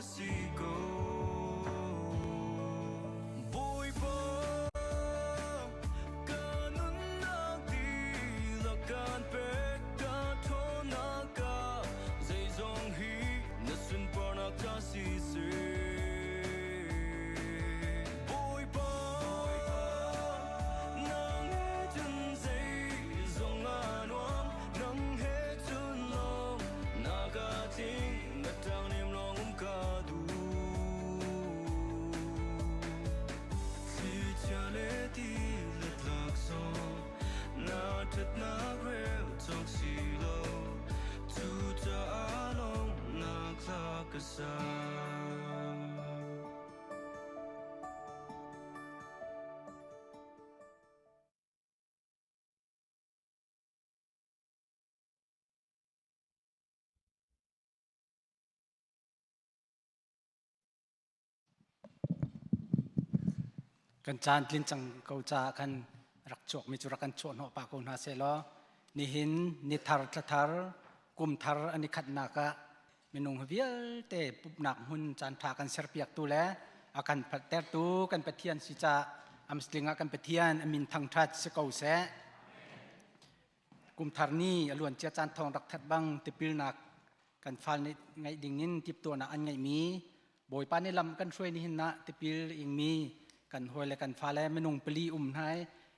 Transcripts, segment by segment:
sigo boy pa kanun na di lakan pek ka thona ka zai zong hi nasun parna ka si seกันจานลินจังเกาจากันรักจวกมีจุรกันชวนหัวปากคนหาเสลอนิหินนิทาร์ทาร์กุมทาร์อันนี้ขัดนักะมีนุ่งเวียลเตะปุบหนักหุ่นจานทากันเสร์เปียกตูแลอากันพัดเตอร์ตูกันปะเทียนสิจ่าอัมสลิงกันปะเทียนอามินทางทัดสกาวเสกุมทาร์นี่ล้วนเจ้าจานทองรักทัดบังติปิลนักกันฟันในไงดิ่งนินติบตัวนักอันไงมีบอยปานในลำกันช่วยนิหินนะติปิลอิงมีกันหอยและกันฟ้าและไม่นุ่งปลีให้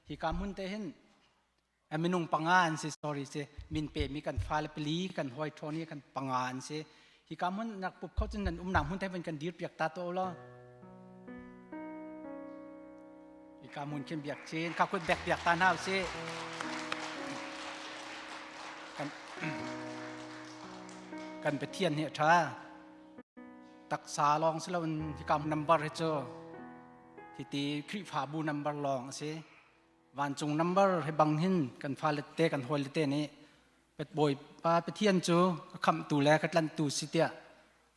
ฮิกามุนเตหินไม่นุ่งปังงานสิ sorry สิมินเปมีกันฟ้าและปลีกันหอยทอนี่กันปังงานสิฮิกามุนนักปุบเขาจนนั้นหนังหุ่นเทเป็นกันดีร์เปียกตาโตล้อฮิกามุนเข้มเบียกเชนข้าคุณแบกเบียกตาหน้าสิกันไปเทียนเหตุช้าตักษาลองสิแล้วฮิกามุนนัมเบอร์ให้เจอที่ตีคริฟาบูนัมเบอร์ลองสิวันจงนัมเบอร์ให้บังหินกันฟาเลเตกันฮอลเลเตนี้เป็ดบอยปาไปเทียนจูก็คำตูแลกัดลันตูสิเตีย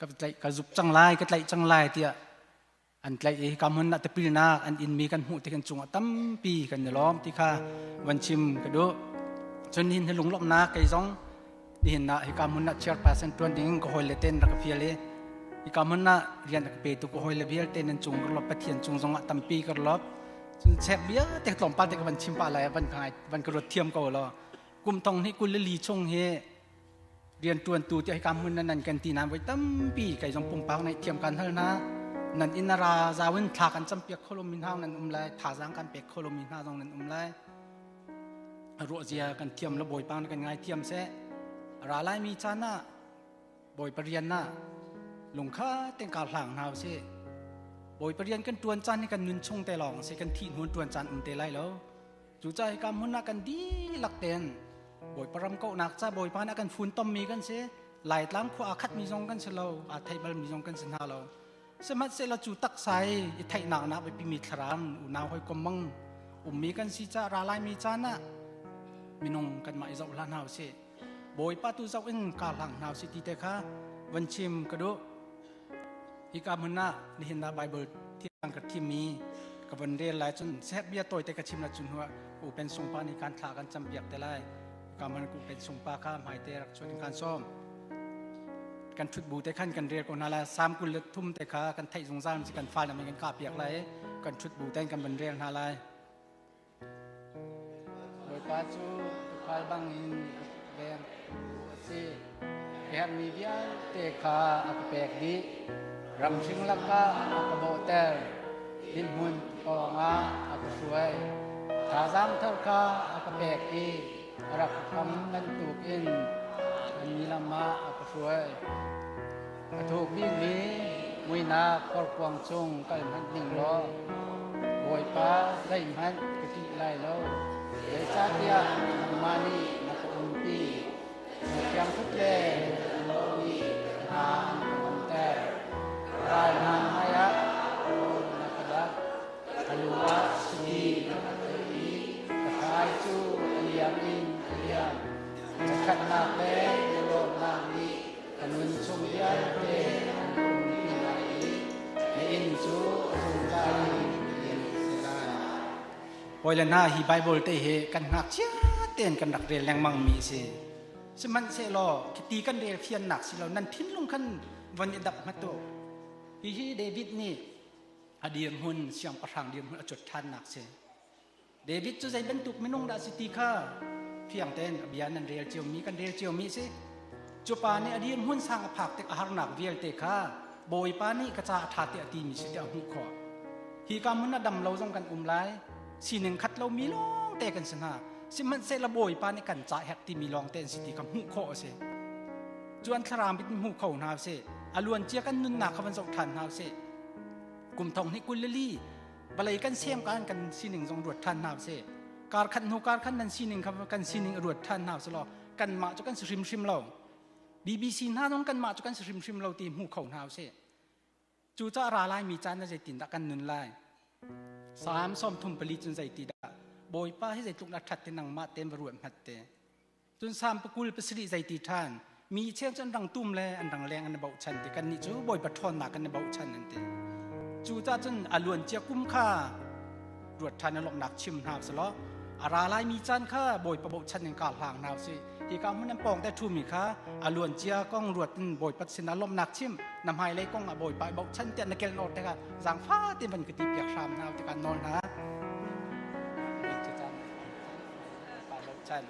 กับใจกับจุบจังไลกัดไหลจังไลเตียอันไหลกำมันนัตปีนาอันอินมีกันหูที่กันจงตั้มปีกันเนล้อมที่ข้าวันชิมกระโดจนหินให้หลงลบนาไก่ซองนี่เห็นนะให้กำมันนัตเชียร์พาสันตัวดิ้งก็ฮอลเลเตนรักเพียเลยอีกามันน่ะเรียนกับเปตุก็หอยเลเบียเต้นจงกระลบปะเทียนจงทรงตั้มปีกระลบเชฟเบียแต่หลงปาแต่กับวันชิมปลาอะไรวันขายวันกระโดดเทียมก็หรอกลุ่มทองให้กุลลีชงเฮเรียนตัวตูที่ให้กามันนั่นกันตีน้ำไว้ตั้มปีไก่จงปุ่มปังในเทียมกันเท่านั้นนั่นอินาราจาวินทากันจำเปียกโคลมินห้านั่นไลทาจังกันเปียกโคลมินห้าตรงนั้นไลรัวเจียกันเทียมแล้วบ่อยปังกันง่ายเทียมเสราไลมีชานะบ่อยปริยันนะหลงข้าเต็งกาหลังหาวเสบอยปริยันกันตวนจันให้กันนุนชงเตลองเสกันที่หุ่นตวนจันเตไลแล้วจู่ใจกำหุ่นนักกันดีหลักเต็นบอยปรำเกาหนักจ้าบอยพานักกันฝุ่นต้มมีกันเสไหลล้างขวาคัดมีจงกันเสเราอาไทยบาลมีจงกันสินหาเราสมัติเสเราจู่ตักใส่ไทยหนักนักไปพิมิตรามอุณาหอยกมังมีกันสิจ้าราลายมีจานะมีนงกันมาอิจฉาล้านหาวเสบอยป้าตูเจ้าเอ็งกาหลังหาวสิทีเตค่ะวันชิมกระโดฮิกามุนนะนี่เห็นในไบเบิลที่ตั้งกับที่มีกับวันเรียนหลายจนแทบเบียตัวแต่กระชิมละจุนหัวกูเป็นทรงปาในการทากันจำเบียกแต่ไรกามันกูเป็นทรงปาข้ามหายเตรักชวนการซ้อมกันชุดบูแต่ขั้นกันเรียนกันอะไรสามกุลทุ่มแต่ขากันไทยสงสารสิกันฟ้าแล้วมันกันกาเปียกไรกันชุดบูแต่กันบันเรียนอะไรโดยป้าจูพายบังอินเรียนสิแค่มีเบียเตะขาอักเปกดีรำชิงลักกะอักโบเตอร์ดินมุนปองาอักช่วยท่าซ้ำเท่าข้าอักเปกอีรักคำนั้นถูกอินอันนี้ละมาอักช่วยถูกวิ่งนี้มุยนาคอควงชงกันหันนิ่งล้อบอยป้าได้หันกะทิไล่แล้วเดชาเตียมานีนักอุนปียังทุกเล่โลนีหาอันแต่รายงานมายะโอนักดักฮัลโหลสีนักเตอีกระทายจูเลียมินเลียมจะขัดนาเล่โลนานีกันวินชมยาเตอันคุนปีไหลในอินจูสุนทรีเย็นเสลาพอแล้วนะฮีไบเบิลเตเหกันหักเชี่ยเต้นกันดักเรียนแรงมังมีสิสมันเสลอคิดตีกันเรียนเพียนหนักสิเรานั่นทิ้งลงขันวันยดับมาโต hi David ni adim hun siang parang dim hun ajut than nak se David chu zai bentuk minung da siti kha phiang ten abian nan rel chiom mi kan rel chiom mi se chu pa ni adim hun sang phak tek ahar nak vial te kha boi pa ni ka cha tha te ati mi se te hu kho hi ka mun na dam lo jong kan lai si ning khat lo mi long te kan sana si man se la boi pa ni kan cha hek ti mi long ten siti kam hu kho se chuan thram bit hu kho na se alun chia kan nun na khawan jok than na se kum thong ni kulli balai kan sem kan sining jong ruat than na se kar khan hu kar khan nan sining kha kan sining ruat than na se lo kan ma chu kan shrim lo BBC na nong kan ma chu kan shrim lo ti hu kho na se chu cha ra lai mi chan na je tin da kan nun lai sam som thum pali chun zai ti da boi pa hi zai tuk na that te nang ma tem ruat mat te chun sam pakul pasri zai ti thanมีเช่นจันดังตุ้มเลยอันดังแรงอันเบาชันแต่กันนี่จูบ่อยปัดทอนหนักกันเบาชันนั่นเองจูจ้าจนอลวนเจียกุ้มค่ารวดทันลงหนักชิมหาสล้ออาราลายมีจันค่าบ่อยประเบาชันอย่างกาหางหนาวสิที่กามันน้ำปองแต่ทุ่มอีกค่ะอลวนเจียก้องรวดบ่อยปัดสินลมหนักชิมนำไฮไลก้องบ่อยไปเบาชันเตียนนักเกลนอดแต่กันจางฟ้าเต็มเป็นกติเปียกชามหนาวแต่กันนอนนะนี่จูจ้าเบาชัน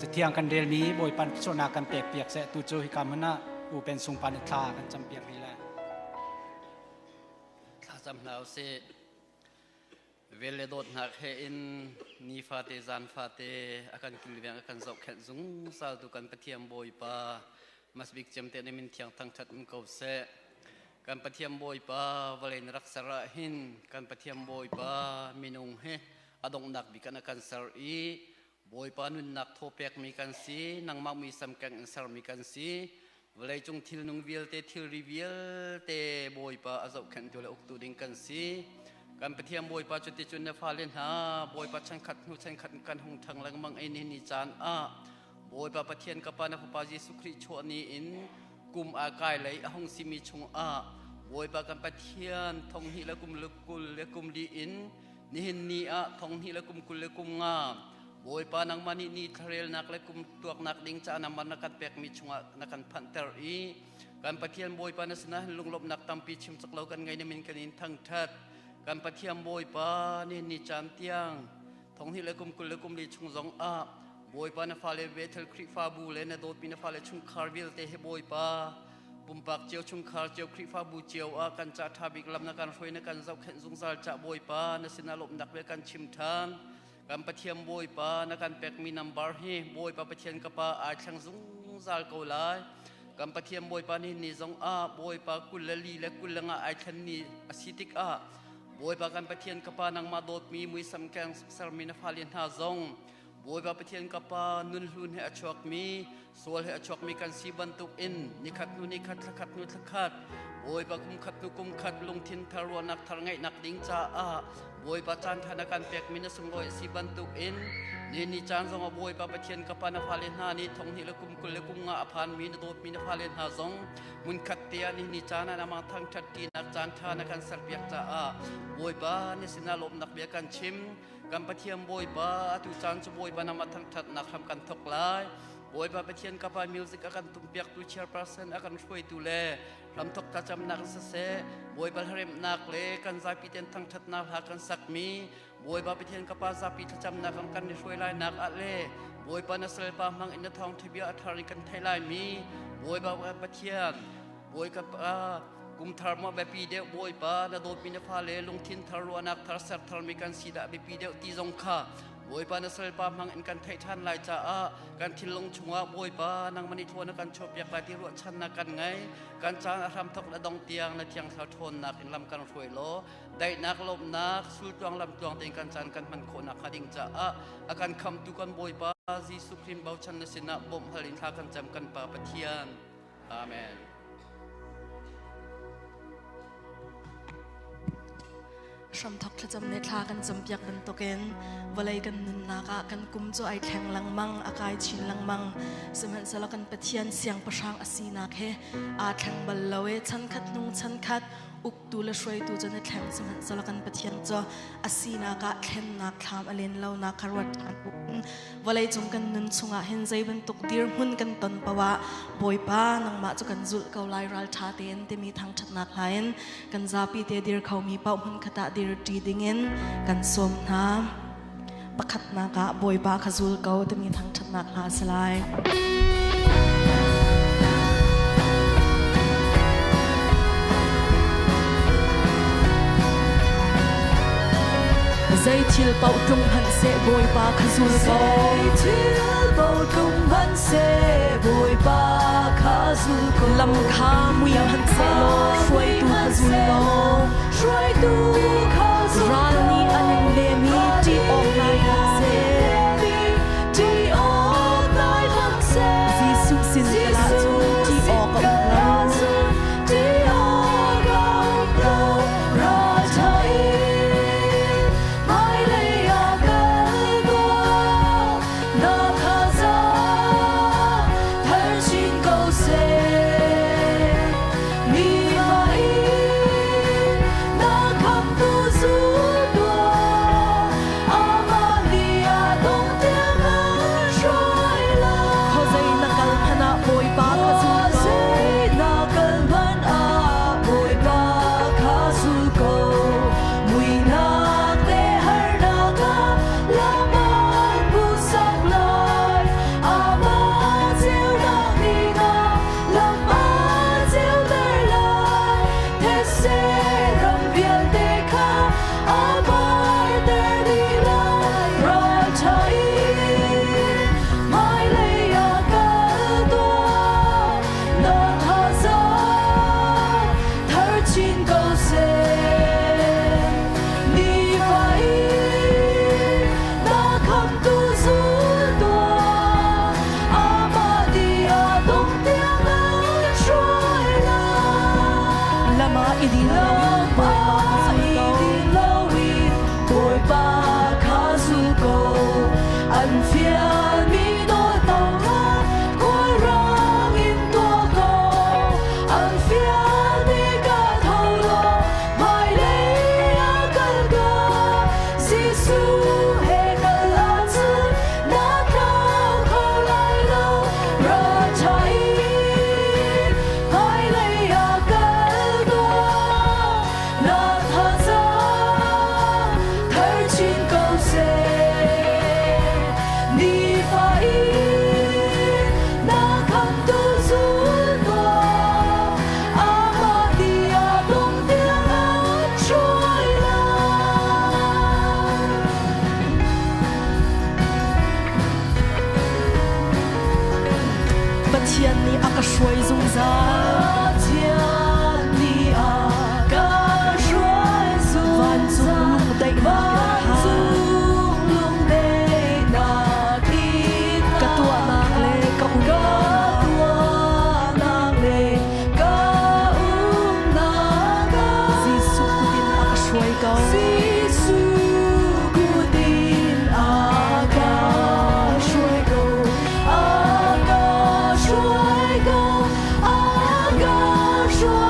จะเที่ยงกันเรียนนี้บ่อยปันโซนากันเปียกๆเสตูโจฮิกามันนะอูเป็นสุงปันทากันจำเปียกนี่แหละข้าจำเราเสเวลโดดหักเฮอินนีฟาเตจานฟาเตอาการกิลเวียงอาการจบแขนซุงซาตุกันปะเทียมบ่อยปามัสบิกจำเตนมินเทียงทั้งชัดมันเก่าเสการปะเทียมบ่อยปาวเลนรักษาหินการปะเทียมบ่อยปามินุงเฮอดงนักบิกันอาการสารอีบอยปานุนนักโทเปกมีกันสีนังมักมีสัมกังสารมีกันสีเวลาจงทิลนุงวิลเตทิลรีวิลเตบอยปาอาจจะขันตัวเลอกตูดิงกันสีการปะเทียมบอยปาจุดที่จุนเนฟาเลนหาบอยปาชันขัดหูชันขัดกันหงทางลังมังไอนิจานอาบอยปาปะเทียนกับปานะพระปาเยซูคริสต์ชวนีอินกุมอากายไหลหงสิมีชงอาบอยปาการปะเทียนทองหิละกุมลึกกุลและกุมดีอินนิหินนีอาทองหิละกุมกุลและกุมงาบอยปานังมันนี่ทะเลนักและกุมตัวนักดิ้งจานังมันนักเปกมีชงนักพันเตอร์อีการปะเทียนบอยปานัสนะลุงลบนักตัมปีชิมสักเล่ากันไงในมินกันอินทั้งทัดการปะเทียมบอยปานี่นิจามเตียงทองที่และกุมกุลและกุมดีชงจงอาบอยปานะฟาเลเวทลคริฟาบูเลนะโดดปีนะฟาเลชงคาร์วิลเตเฮบอยปาปุ่มปากเจียวชงคาร์เจียวคริฟาบูเจียวอากันจะทาบิกลำนักการรวยนักการเจ้าเข็นซุงซาลจะบอยปานะสินาลบนักเวกันชิมทางการปะเทียมบอยปานักการเป็กมีนัมบาร์เฮบอยปาปะเทียนกับปาอาชังซุงซาลเกาไลการปะเทียมบอยปานี่นิจงอาบอยปากุลลีและกุลงาอาชันนี่อสิติกอาบอยปาการปะเทียนกับปานังมาโดดมีมุยสัมแกงสารมินาฟาเลียนฮาซงบอยปาปะเทียนกับปานุนลุนเฮอชวกมีสวลเฮอชวกมีกันสีบันตุกอินนิขัดนุนิขัดขัดนุขัดบอยปากุมขัดนุกุมขัดลงทินทารวนักทารไงนักดิ้งจ้าอาบอยปาจานธนาการเป็กมินาสงโอยสีบันตุกอินนี่นิจานซงบอยปาปะเทียนกับปานาฟาเลียนฮานี่ทงฮิละกุมกุลละกุมงาอภานมีนโดดมีนาฟาเลียนฮาซงมุนขัดเตียนี่นิจานานามาทางชัดกีนักจานธนาการสัรเปียกจ้าอาบอยปานี่สินาลมนักเบียกันชิมการปะเทียมบอยปาตุจานจะบอยปานามาทางชัดนักทำกันทกลายบอยปาปะเทียนกับปามิวสิกอาการตุ่มเปียกตุเชียร์ปราเซนอาการช่วยดูแลทำทกตาจำนักเสะบอยปาเริ่มนักเล่กันใจพิเตนทางชัดนักหากันสักมีบอยปาปะเทียนกับปาซาพิจำนักกันช่วยไล่นักอะไรบอยปานาเซลปามังอินทองทบีอัฐาริกันไทยไลมีบอยปาปะเทียนบอยกับกุมทาร์มาแบบปีเดียวบอยปานาโดดมินาฟาเลลงทินทารวนักทาร์เซอร์ทาร์มิกันสีดาแบบปีเดียวตีจงค่าบอยปานาเซลปามังอินกันไทยท่านไล่จ้าการทิลลงชงวบอยปานังมันนิทวนกันชอบอยากไล่ที่รวดชันนักกันไงการจางอารมณ์ทกและดองเตียงและเทียงสาวทนนักอินลำกันรวยโลได้นักลมนักสู้จวงลำจวงเตียงกันจานกันมันโคนักขัดิงจ้าอาการคำตุกันบอยปาจีสุพรีมเบาชันนสินะบ่มหลินทากันจำกันปาปะเทียนอาเมนชมทกจำเนทากันจำเปียกกันตกเอ็นวลัยกันนินนากะกันกุมโจไอแทงลังมังอากายชินลังมังสมันสละกันปะเทียนเสียงประชางอสีนาเคอาแทงบัลลเวชันขัดนุงชันขัด uk tu la shroi tu jan thleng chung han zalakan pathian cho asina ka thlen nak tham alen lo na karwat an uk walai chung kan nun chunga hen zai ban tuk dir hun kan ton pawa boi pa nang ma chu kan zul ko lai ral tha te en te mi thang that nak lain kan zapi te dir khau mi pa hun khata dir ti dingin kan som na pakhat na ka boi pa khazul ko te mi thang that nak la salai dây chill bao trung hẳn sẽ bồi ba khazul ko dây chill bao trung hẳn sẽ bồi ba khazul ko lam kha mui hẳn sẽ lo shuai tu khazul lo shuai tu khazul rani anem le mi ti om nai hẳn sẽ ti om nai hẳn sẽ jisu sin la tu ti om la ti om la ra thai shuai zung za tian ni a ka shuai zung van zung lung dai van zung lung dai na ki ka tua na le ka na le ka na ga jisu kutin a ka shuai ka jisu kutin a ka shuai ka shuai go, I go, shuai.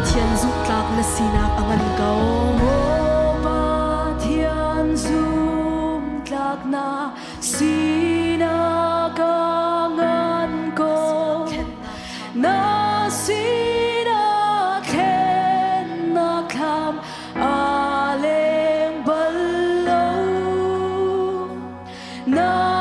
thiên du tlak na sinak angan kau mo pa thiên du tlak na sinak angan ko na sinak khen na kham aleng ballo na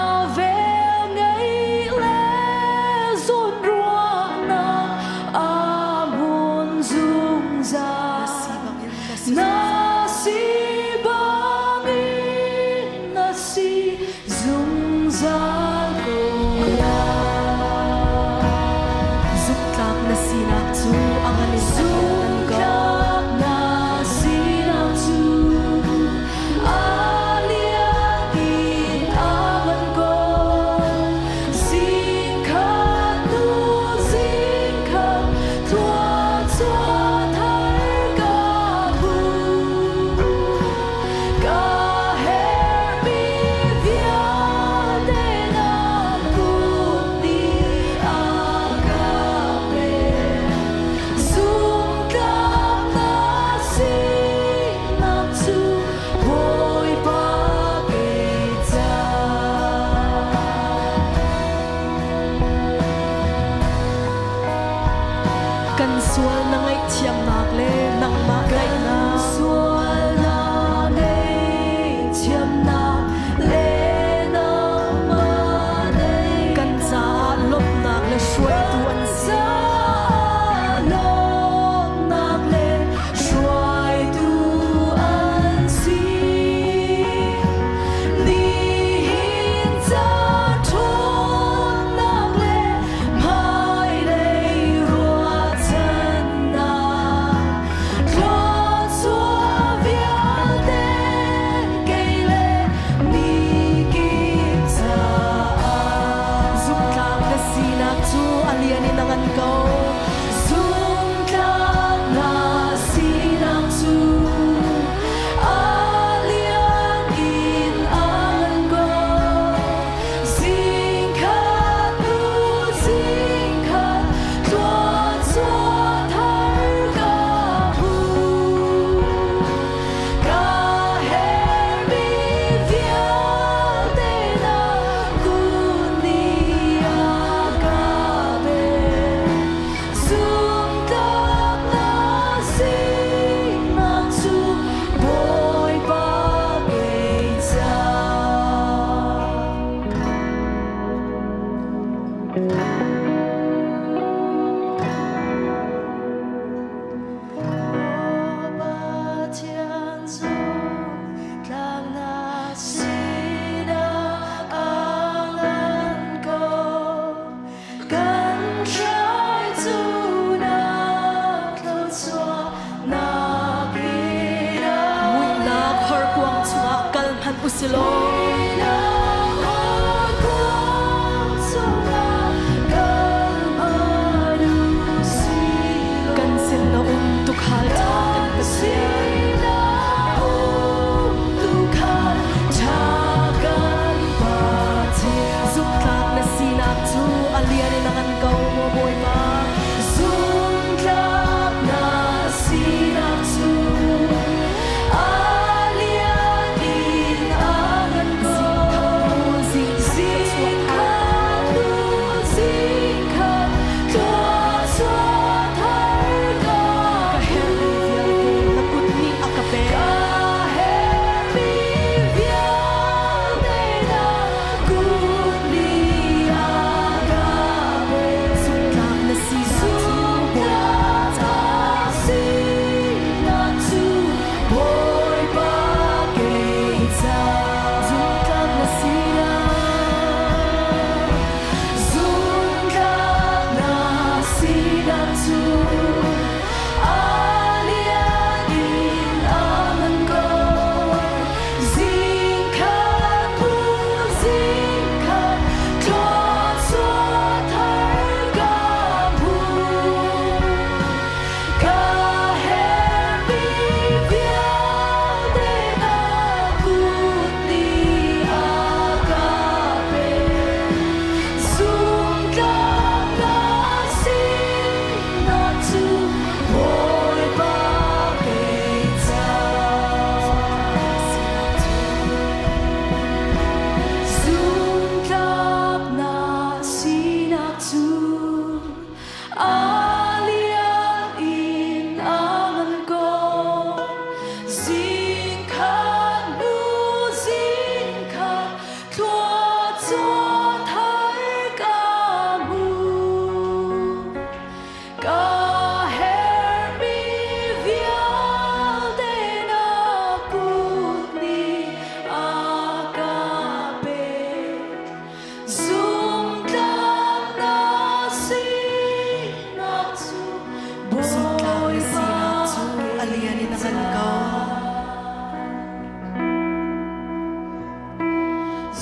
san ko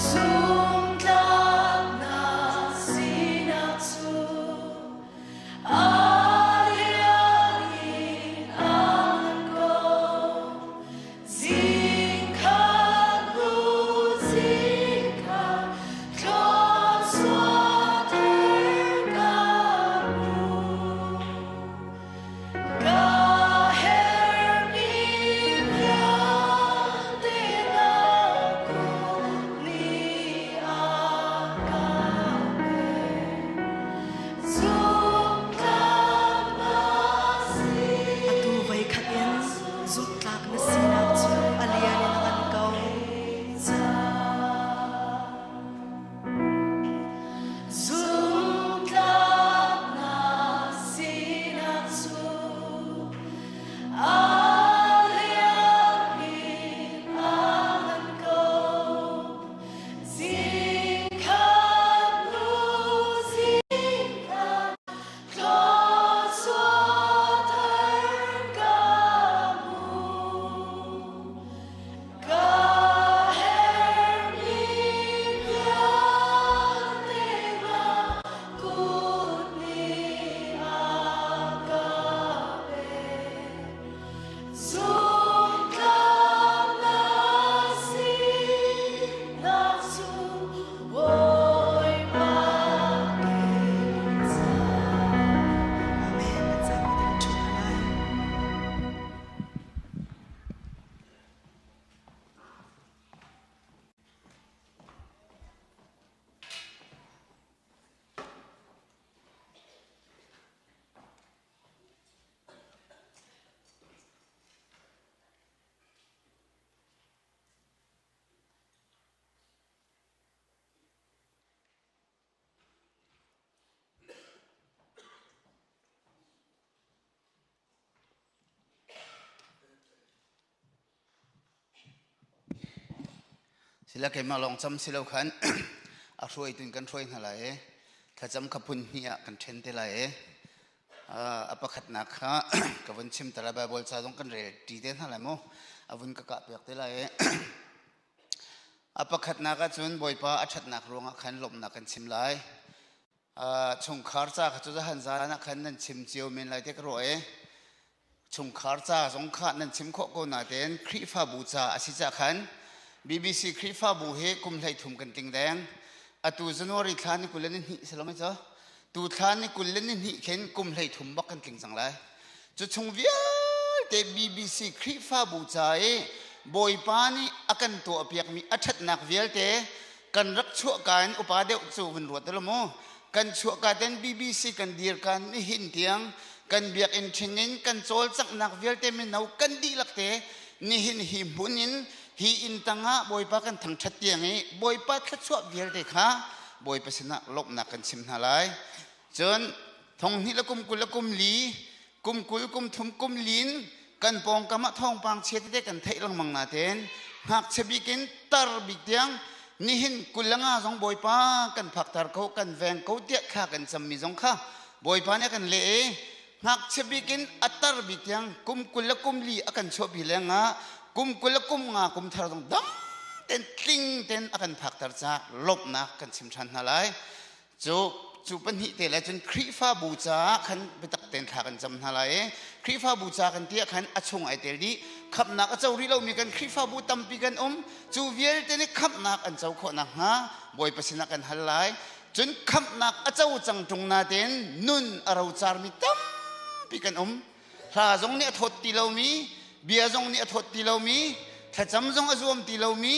zum tlang na sinak su aliangin ang ko zingkan lu zingkan klon swa terkamu kaher mi piantenaku ni akabe zum tlang nasi atu vai khaten zum tlang nasi nak chu alian an kau zum tlang nasi nak chu aliangin ang kau zingkan lu zingkan klon swa terkamu kaher mi piantenaku ni akabe zum tlang nasi nak su boy pakitsa amen sa ating tunay sila kay malong cham silaw khan a roi tun kan roi halai thacham khapun hiya kan thente lai apakhat na kha kawan chim tala ba bol cha dong kan re ti den halai mo avun ka ka pek te lai apakhat na ka chun boipa athat nak ronga khan lom na kan chim lai chung khar cha kha chu han za na khan nan chim chiu min lai te ka roe chung khar cha zong kha nan chim kho ko na ten khri fa bu cha asi cha khan BBC Krifa buhe kum lai thum kan ting dang atu January thani kulen ni salama cha tu thani kulen ni khen kum lai thum bak kan ting sang lai chu chung vial te BBC Krifa bu cha e boy pani akan to apiak mi athat nak vial te kan rak chu kan upade chu vun ro te mo kan chu ka den BBC kan dir kan ni hin tiang kan biak in thingin kan chol chak nak vial te mi nau kan di lak te ni hin hi munin hi in tanga boipa kan thang that tiang e boipa thla chuak vial te kha boipa sina lop na kan sim halai chon thong hi la kum kul li kum kul kum thum kum lin kan pong kama thong pang che te kan thei lang mang na ten hak chebikin tar big tiang ni hin kulanga jong boipa kan phak tar ko kan veng ko tia kha kan cham mi jong kha boipa ne kan le e hak chebikin atar big tiang kum kul li akan cho bi lenga kum kul nga kum thar dong dam ten tling ten akan phak tar cha lop na kan sim than halai chu pan hi te la chun khrifa bu cha khan betak ten tha kan cham halai khrifa bu cha kan tia khan achung ai tel di khap nak a chau ri lo mi kan khrifa bu tampi kan chu vial te ne khap nak an chau kho na ha boy pasina kan halai chun khap nak a chau chang tung na ten nun arau char mi tam pi kan ha jong ne thot ti lo mi bia jong ni athot ti lo mi thacham jong azom ti lo mi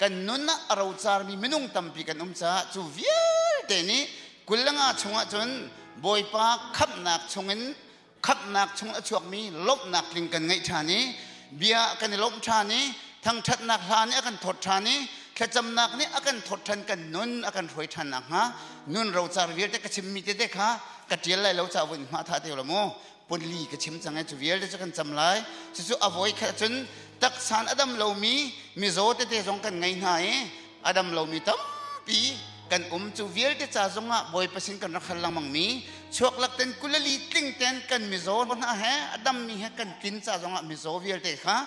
kan nun na arau char mi minung tampi kan cha chu vial te ni kulanga chunga chun boipa khap nak chungin khap nak chung achuak mi lop nak ling kan ngai thani bia kan lop thani thang that nak hani akan thot thani thacham nak ni akan thot than kan nun akan thoi than nak ha nun rau char vial te ka chim mi te kha ka tial lai lo cha win ma tha te lo mo poli ka chim changai chu vial te kan cham lai chu avoi kha chun tak san adam lo mi zo te jong kan ngai na e adam lo mi tam pi กันจูเวียลเตจ่าจงอ่ะบอยประสินกันรักขันลังมังมีชวกลักเต็นกุลลีติ้งเต็นกันมิโซคนอ่ะฮะดำมีฮะกันกินจ่าจงอ่ะมิโซเวียลเตค่ะ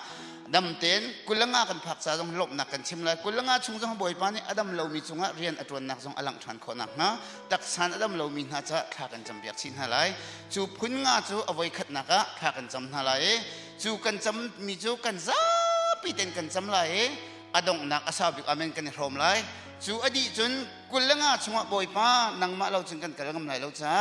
ดำเต็นกุลงากันผักจ่าจงหลบนักกันชิมเลยกุลงาชงจงบอยปานี่ดำเรามีจงอ่ะเรียนอัตวนนักจงอลังทันคนนักนะตักสันดำเรามีน่าจะขากันจำเบียกชินฮะไรจูพุนงาจูเอาไว้ขัดนักอ่ะขากันจำฮะไรจูกันจำมีจูกันจ้าปีเต็นกันจำไรอดงนักอาสาบิกอเมนกันโรมไรจูอดีจนกุลงาชงบอยป้านังมาเราจึงกันกระงำไหลเราจ้า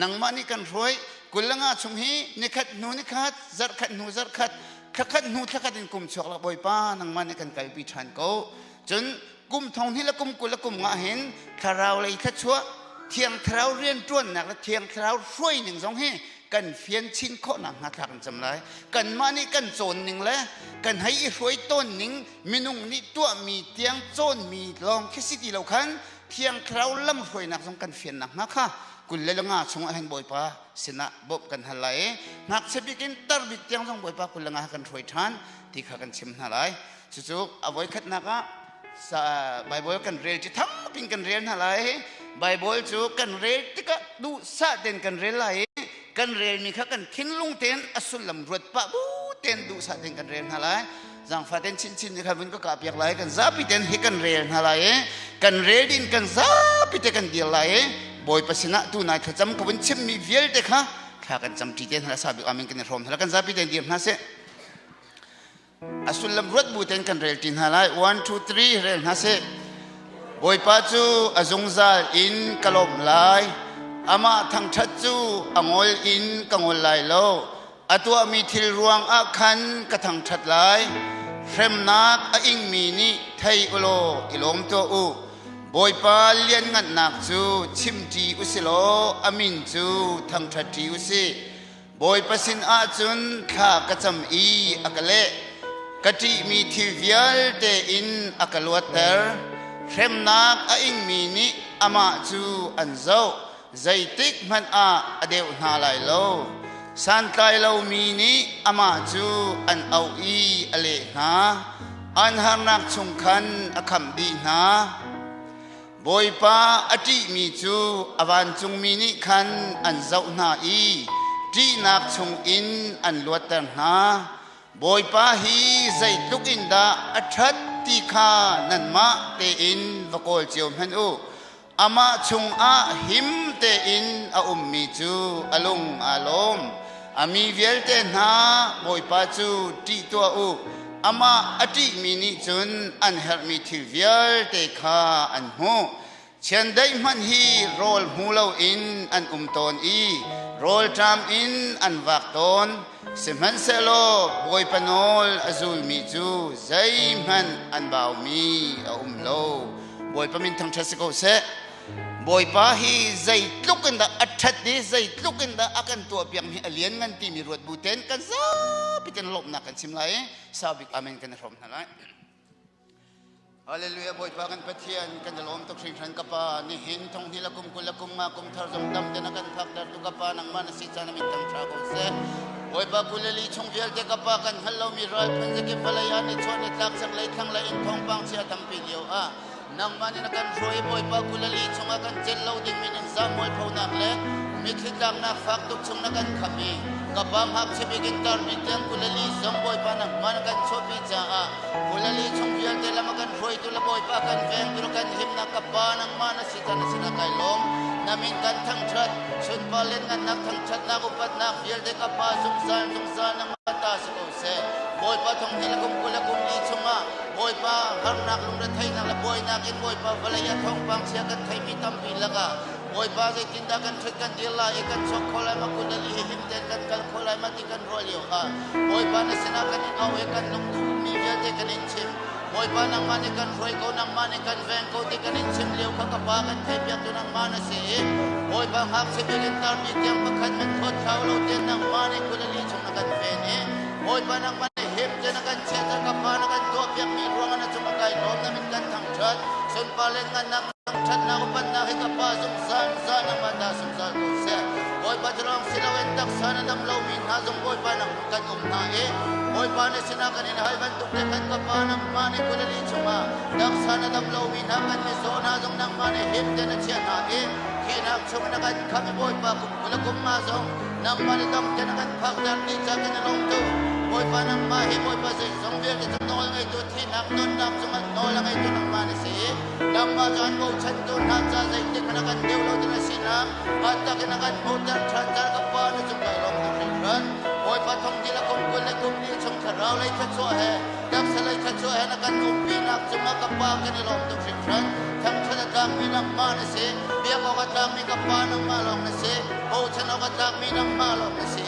นังมานี่กันรวยกุลงาชงฮีนิคัดนูนิคัดจัดขัดนูจัดขัดขัดนูขัดดินกุมชกละบอยป้านังมานี่กันไก่ปีชันเขาจนกุมทองที่ละกุมกุลกุมงาเห็นทาราวเลยขัดชัวเทียงทาราวเรียนจ้วนนักและเทียงทาราวช่วยหนึ่งสองฮีกันเฟียนชินโคหนังหาทางจำไรกันมานี่กันโจนหนึ่งแล้วกันให้รวยต้นหนึ่งมีนุ่งนี่ตัวมีเตียงโจนมีลองแค่สิทีเราคันเทียงคราวล่ำรวยนักสงกันเฟียนหนักนะค่ะกุลเลลงาชงอาหารบ่อยป้าสนะบบกันฮัลไลนักเสบิกินตร์บิกเตียงสงบ่อยป้ากุลเลงากันรวยทานที่ข้ากันชิมฮัลไลสุกๆเอาไว้ขัดนักไบเบิลกันเรียนจะทั้งเป็นกันเรียนฮัลไลไบเบิลจูกันเรียนที่ก็ดูซาเด่นกันเรียนไหลกันเรียนมีข้ากันทิ้งลุงเต็นอสุลลำรวดปะบูเต็นดูสัตว์เต็นกันเรียนฮะไรจังฟ้าเต็นชินนะครับมันก็กลับอยากไหลกันซาปิเต็นให้กันเรียนฮะไรกันเรียนดินกันซาปิเต็นกันเดียร์ไหลบอยปัสนะตัวนายขจำกับวันชิมมีเวียลเด็กฮะข้ากันจำจีเต็นฮะซาบิอามินกันในโรมฮะกันซาปิเต็นเดียร์ฮะเสอสุลลำรวดบูเต็นกันเรียนดินฮะไร 1 2 3 เรียนฮะเสบอยปัจจุอจงซาอินกลมไหลอามาทั้งชัดจูอังอลอินกังอลไลโลอตัวมีทิลรวงอาคันกระทังชัดไลเฟรมนักอิงมีนิไทยอุโลอิลมตัวอุบอยปาเลียนงัดนักจูชิมจีอุสิโลอามินจูทั้งชัดจีอุสิบอยปัสินอาจุนข้ากระจำอีอักเลกะจิมีทิวิลเตอินอักลวเตอร์เฟรมนักอิงมีนิอามาจูอันเจ้าใจติกมันอเดียวนาไลโลสันไตโลมีนี้อามาจูอันเอาอีอเลนาอันหานักชงคันอคำดีนาบอยป้าอจิมีจูอวันจงมีนี้คันอันเจ้านาอีจีนักชงอินอันลวดเตนาบอยป้าฮีใจลุกอินดาอัชัดติคานันมาเตอินวโกลเจียวมันอูอามาชงอาหิมเตอินอามีจูอลุงอาลมอามีเวลเตนาบอยปาจูตีตัวอูอามาอติมินิจุนอันเฮร์มิทิเวลเตคาอันหูเช่นได้มันฮีโรลฮูเลาอินอันตนอีโรลทามอินอันวักตนเซมันเซโลบอยปานอลอาจูมิจูใจมันอันบ่าวมีโลบอยปามินทั้งชัสโกเซบอยป้าฮีใจลุกกันดาอัดชัดดีใจลุกกันดาอากันตัวเปียงมีเลียนกันที่มีรวดบูเทนกันซาพิจารณาลบนักกันชิมไลซาบิกอาเมนกันในรมนั่นแหละฮาเลลูยาบอยป้ากันปะเทียนกันจะล้มตกสิ่งฉันกับป้านี่หินทองที่ละกุมกุลละกุมมากุมทาร์จงดำเดนักันพักดัดตุกับป้านังมานะสิจานามิตังชาโกเซบอยป้ากุลลีชงเวียลเจกับป้ากันฮัลโลมีรอยพันจะเก็บพลายานิชวนิตักสังเลยทั้งเลยอินทองปังเสียทั้งปีเดียวนังมันนักการรวยบอยปากุลลีชงอากันเจลเราดิ่งมินซามวยพาวนักเล็กมิคิดดังนักฟักตุกชงนักการขมีกับบังฮักเชบิกินตาร์มิเตียงกุลลีซองบอยปานังมันกันชบิจ้ากุลลีชงเวียลเดลามันกันรวยตุลบอยปากันเวงตุลกันหิมนักกับบ้านังมันสิจานสินักไก่ลมนามินกันทั้งชัดชุนบาเลนกันนักทั้งชัดนักอุปัตนักเวียลเดกับบ้าสงสารนังมาตาสกุลเซบอยปาทองที่ละกุมกุลกุมลีชงบอยปาหานักลุงระไทยนักละบอยนักอินบอยปาภรรยาทองปังเสียกันไทยมีตั้มปีละกะบอยปาจะกินดากันทกันเดียลาเอกันชกโคลายมากุลลีหิมเดกันกันโคลายมาติกันรอเลียวบอยปาในสนากันเอาเอกันลุงมีเยอะเดกันอินชิมบอยปานังมันกันรวยเขานังมันกันแวงเขาติกันอินชิมเลียวข้ากับปากันไทยเปียกตัวนังมันเสียบอยปาหักเสียกันตามีเตียงประคันมันทอดเท้าเราเตียนนังมันกุลลีชงนักันเฟนบอยปานังมันหิมเจนักันเชตกับปานักันตัวเปียกมีรวงนันจุมาไก่ล้อมนั้นกันทั้งชัดส่วนปาเลนกันนักทั้งชัดนักปันนักให้กับปาสงสารซานังมาตาสงสารกุศลบอยปาจะลองสิลาเวนตักสานันดำเรามีนาจงบอยปานังกันนา boy pa na sinakan in hai ban tuk ne kan ka pa nang mani kulali chuma dak sana dam lo min ha kan ni so na jong nang mani him de na chia na e kinak chuma na kan kami boy pa kula kum ma jong nang mani dam de na kan phak dar ni cha kan long tu boy pa nang ma he boy pa se jong vel de no ngai tu thi nak non nam chuma no la ngai tu nang mani se nang ma jan bo chan tu na cha zai te kan kan deu lo de na sina atta kan kan mo dar than jar ka pa na chung kai long tu ran boy pa thong di la kum kul le kum ni chung kharau lai kha cho hai dak sa lai kha cho hai na kan um pi nak chuma ka pa kan long tu ran thang thana dang mi nang ma na se bia ko ka dang mi ka pa nang ma long na se o chana ka dang mi nang ma long na se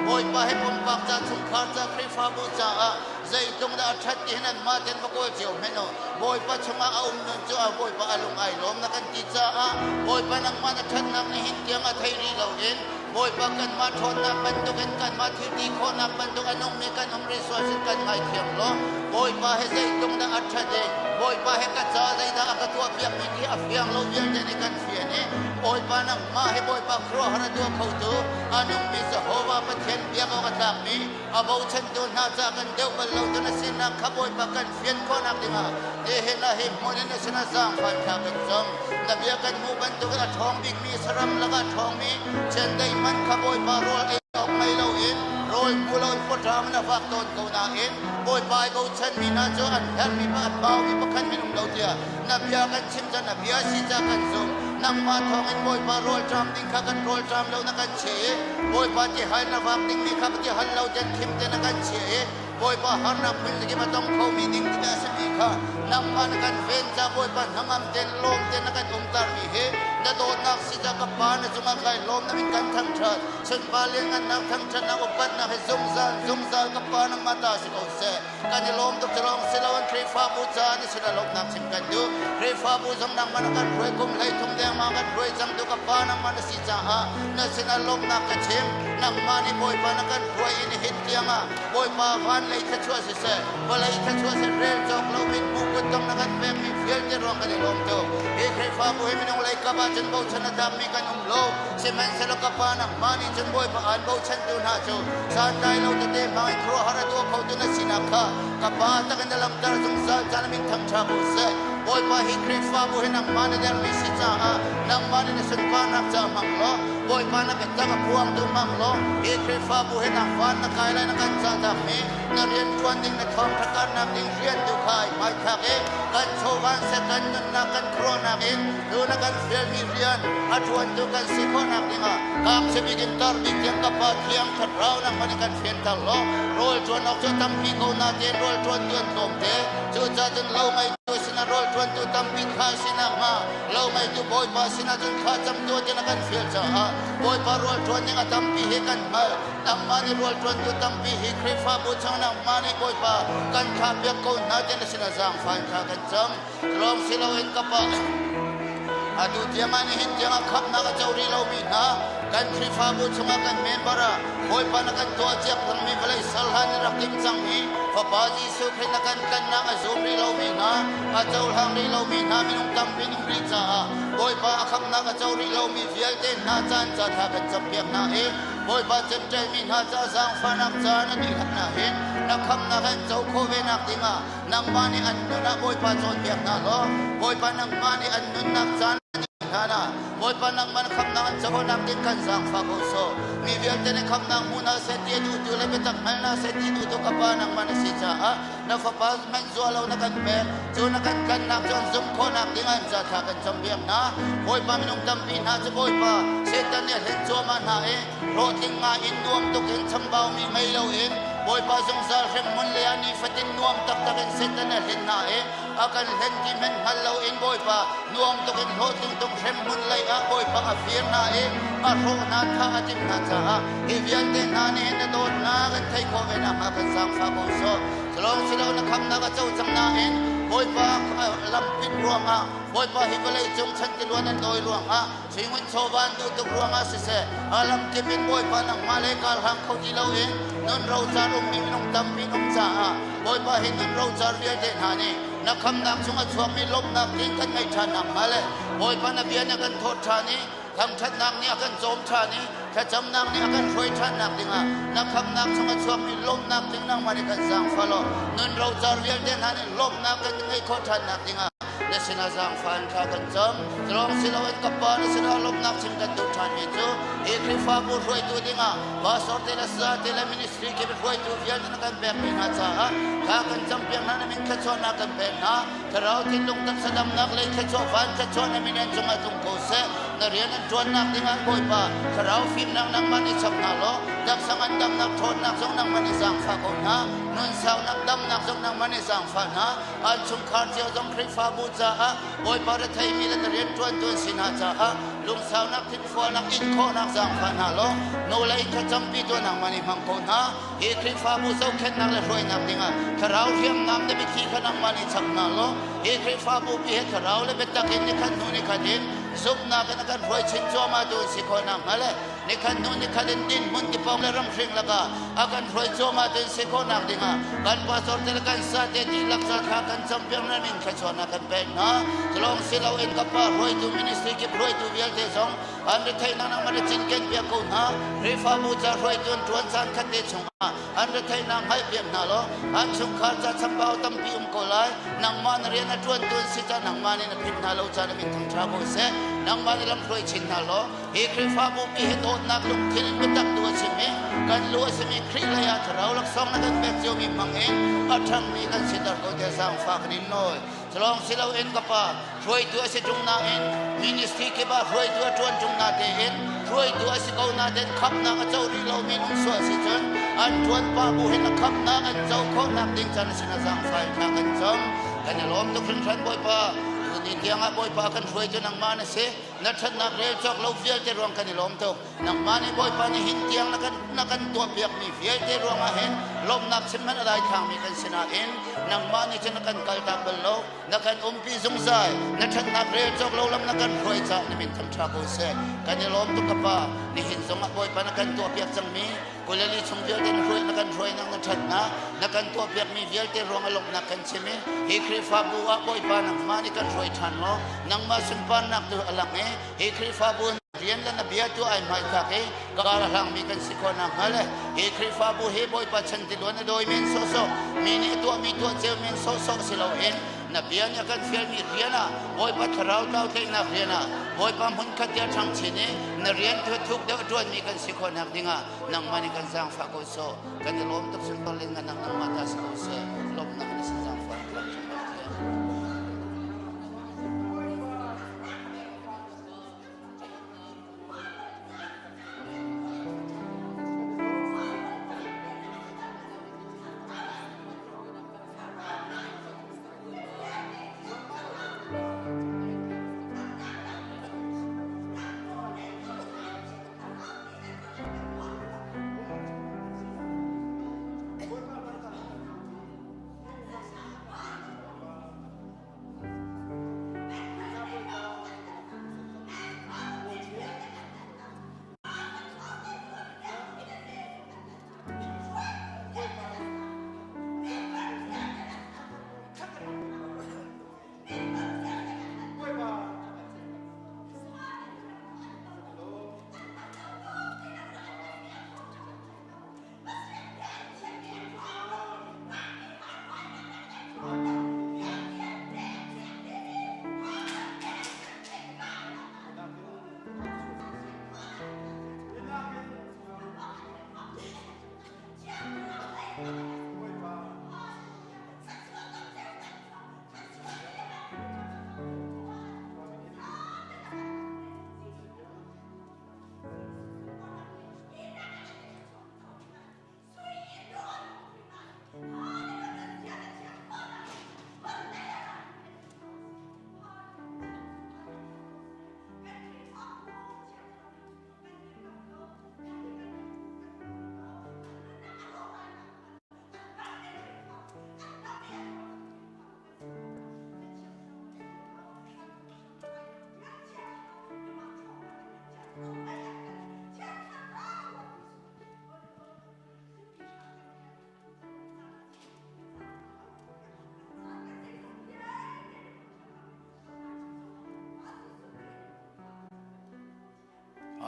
boy pa he pum pak cha chung khar cha kri fa bu cha a zai tung da that ti nan ma ten pa ko chiu me no boy pa chunga a nun chu a boy pa alung ai lom na kan ti cha a boy pa nang ma na that nang ni hin tiang a thai ri lo in boy pa kan ma thon na ban tu kan ma thi ti kho na ban tu anong mi kan resource kan ngai thiam lo boy pa he zai tung da at de boy pa he ka cha zai da ka tu piak mi ti a fiang lo vian de ni kan fie ni boy pa nang ma he boy pa kro har tu khau tu anong mi sa ho wa pa then bia ko ka ta mi a bo chen tu na cha kan deu ba lo tu na sin na kha boy pa kan fian ko na ti ma de he na he mo ne sina sang fan tha kan jong na bia kan mu ban tu ka thong big mi saram la ka thong mi chen dai man kha boy pa ro ai ok mai lo in rồi mua lon có tràm na vạc tôn cầu na in bồi bài cầu chân mi na cho ăn her mi ba bao mi ba khăn mi nung đầu tia na bia kan chim chân na bia si cha kan zoom nang ma thong in bồi ba roll tràm ding kha kan roll tràm lo na kan che bồi ba ti hai na vạc ding mi kha ti hal lo jen khim te na kan che bồi ba har na pin ki ma tong khau mi ding ti na se mi kha nang ma na kan ven cha bồi ba hangam ten lom ten na kan tar mi he na do nak si cha ka pa na chunga kai lom na min kan thang that chen ba leng an nak thang chan na upat na he zum zal ka pa nang mata si ko se kan ni lom tok chalong silawan tri fa bu cha ni sila lom nak sim kan du tri fa bu jam nang man kan roi kum lai thum de ma kan roi jam du ka pa nang man si cha ha na sina lom nak ka chem nang ma ni boy pa na kan roi in hit tianga boy pa van lai tha chua se ba lai tha chua se rel jok lo min bu ku tong na kan pe mi fiel te rong kan ni lom to e tri fa bu he min lai ka ba chen bo chen na mi kan lo se man se lo ka pa nang ma ni chen boy pa an bo chen tu na chu san dai lo te mai kro har tu khau tu na sinakha ka pa ta kan dalam tar jung sa chan min thang tha bu se boy pa hi kri fa bu he nang ma ne der mi si cha a nang ma ne sen pa nak cha mang lo boy pa na ka ta ka puang tu mang lo hi kri fa bu he nang fan na kai lai na kan cha ta mi na rian tuan ding na thong tha kan nak ding rian tu khai mai tha ke kan cho van se kan na kan kro na in tu na kan fel mi rian a tuan tu kan si ko nak ding a kam se bigin tar big yang ka pa thiang that rau nang ma kan fen ta lo rol tuan ok cho tam pi ko na te rol tuan tuan tom te chu cha chen lo mai tu sina rol tuan tu tam pi kha sina ma lo mai tu boy pa sina chen kha cham tu te na kan fel cha ha boy pa rol tuan yang tam pi he kan ma nang ma ni rol tuan tu tam pi he kri fa bu chang nang ma ni boy pa kan kha bia ko na te na sina zang fan kha kan cham rom silo en ka pa adu dia mani hin dia khap na ka chauri lo mi na kan kri fa bu chunga kan membara boy pa na kan to chep thang mi balai salhan rak tim chang mi fa ba ji su khin na kan na azum ri lo mi na a chaul hang ri lo mi na minung tam pin ri cha boy pa akham na ka chauri lo mi vial te na chan cha tha kan chap pek na e boy pa chen trai mi na cha sang fa nak cha na ni khat na hin na kham na kan chau kho ve nak tinga nang mani an na boy pa chon pek na lo boy pa nang mani an nun nak chan na boy pa nang man kham na an chaw nak tin kan sang fa ko so mi vial te ne kham na muna se ti du tu le betak mal na se ti du to ka pa nang man si cha na fa pa man zo lo na kan pe zo na kan nak chon zum kho nak ting an cha tha kan chom biam na boy pa minung tam pi na cha boy pa se tan ne len cho ma na e ro ting ma in duam to ken cham bao mi mai lo in boy pa zong za rem mun le ani fatin nuam tak tak en se tan ne len na e akan len ki men hal lo in boy pa nuam to ken ho ting to rem mun lai a boy pa a fir na e a ro na tha atim na cha e vian te na ne na do na kan thai ko ve na ma kan sang fa ko so long silo na kham na ka chau chang na en boy pa lam pin ruang a boy pa hi balai chung chan ti luan an doi ruang a singun choban du tu ruang a se se alam ke min boy pa nang male kal hang khau ti lo en non ro cha rum mi nong tam pi nong cha a boy pa hi non ro cha ria te na ni na kham na chung a chuak mi lom na king kan ngai tha na male boy pa na bia na kan thot tha ni tham chat nang ni akan zom tha ni ถ้าจำนางนี่อาการช่วยท่านนักดิงนักขับนักสงฆ์ช่วงมีลมนักดิงนังมันกันสังฟาโลเงินเราจะเรียนเดินหันลมนักกันยังไงขอท่านนักดิงและสินาสังฟันข้ากันจำตรองสิเราเอ็นกับปานสินาลมนักชิมกันตุท่านมีจูเอกริฟ้าบุรวยตัวดิงบาสอร์เตลสาเตลมินิสทรีเก็บรวยตัวเฟียนนักกันแบบมินาจ้าข้ากันจำเพียงนั้นมินขจรนักกันแบบนะถ้าเราที่ลงตั้งสดำนักเลยขจรฟันขจรมินจงอาจงโกเสนักเรียนนั้นจวนนักดิงบ่อยป่าถ้าเราฟิล์มนักมันอิชับนาโลดักสังอันดำนักโทษนักจงนักมันอิสังฟ้าคนนะนุ่นสาวนักดำนักจงนักมันอิสังฟ้านะอันชุมขาดเจียวจงคริฟ้าบูชาบ่อยป่าเรทัยมีนักเรียนจวนสินาจ้าลุงสาวนักทิ้งฟ้านักอินโคนักสังฟ้านาโลโนเลยขจำปีตัวนักมันอิมังคนนะเอกริฟ้าบูชาเข็นนักเลยรวยนักดิงถ้าเราเรียมน้ำได้ไปขี้ขนักมันอิชับนาโลเอกริฟ้าบูปีเหตุเราเลยไปตักอินในขันนูในขันดินซุปนักกันรวยชินจอมาดูสิคนนักมาเลยในขันนูในขันดินมุนที่ปองเลยรำเริงละก็อาการรวยจอมาดูสิคนนักดิงการปัสสาวะกันสัตย์ที่ลักษณะกันจำเป็นนั้นมินขจรนักกันเป็นนะตลอดสิเราเองกับป้ารวยตัวมินิสทรีกับรวยตัวเวียลเทซองอันนี้ไทยนั่งมาจินเก่งเบียกูนะรีฟ้าบูชาร้อยจวนสันขัดเดชงอันนี้ไทยนั่งให้เบียงนาโลอันชงขาจะสัมภาวตั้มพิมโกไลนั่งมันเรียนจวนสิจานั่งมันนี่พิมนาโลจานมินทั้งชาบูเสนั่งมันลำรวยชินนาโลเอกรีฟ้าบูปีเหตุนักลุงที่นี่ไม่ตักตัวสิมีกันลัวสิมีครีเลยอาทเราลักษณะกันแบบเจียวมีมังเองอัฐังมีกันสิตาโกเดสังฝากนินน้อยฉลองสิเราเองกับป้ารวยตัวสิจงนาเองมินิสทรีเก็บรวยตัวจวนจงนาเตเองรวยตัวสิเขานาเด่นขับนาเจ้ารีเรามีนุ่งสวยสิจนอันจวนป้าบุหินขับนาอันเจ้าเขานักดิ่งจันสินาสังไฟทางกันจงกันล้อมตุกขึ้นชันบ่อยป้าดีเดียงบ่อยป้ากันรวยจนนังมาเนสินัดฉันนักเรียนจอกเราเฟียเตรวงกันล้อมตุกนังมานี่บ่อยป้านี่หินเตียงนักันตัวเปียกมีเฟียเตรวงมาเห็นลมนักสิมันอะไรทางมีกันสินาเอ็นนังมานี่ฉันนักันไกลตาเบลโลนักันปีสงสัยนัดฉันนักเรียนจอกเราลำนักันรวยจากนี่มินทำชาโกเซกันล้อมตุกกับป้านี่หินสงบ่อยป้านักันตัวเปียกจังมีกุลลีชงเดียวเดินรวยนักรวยนักชัดนะนักตัวเปียกมีเวียลเตรวงอารมณ์นักใช่ไหมเฮคริฟาบัวบ่อยปานักมานี่กันรวยทันเนาะนักมาสุนปานนักตัวอลังเฮคริฟาบัวเรียนแล้วนับเบียตัวไอ้ไม่ทักกาลหลังมีกันสิคนนักมาเลยเฮคริฟาบัวเฮบ่อยปาชันติล้วนโดยมินโซโซมีนี่ตัวเจ้ามินโซโซสิเราเห็นนับเบียนี่กันเฟียมีเรียนบ่อยปาทราวเต้าเก่งนักเรียนบ่อยปาหุ่นขัดยาทางชินีนักเรียนทุกเดือนมีกันสิคนนักดิ่งนังมานี่กันสร้างฝากโกโซกันจะล้มตุกสุนทรลิงกันนังมาตัสโกโซล้มนักนี่สร้างฝากกลับ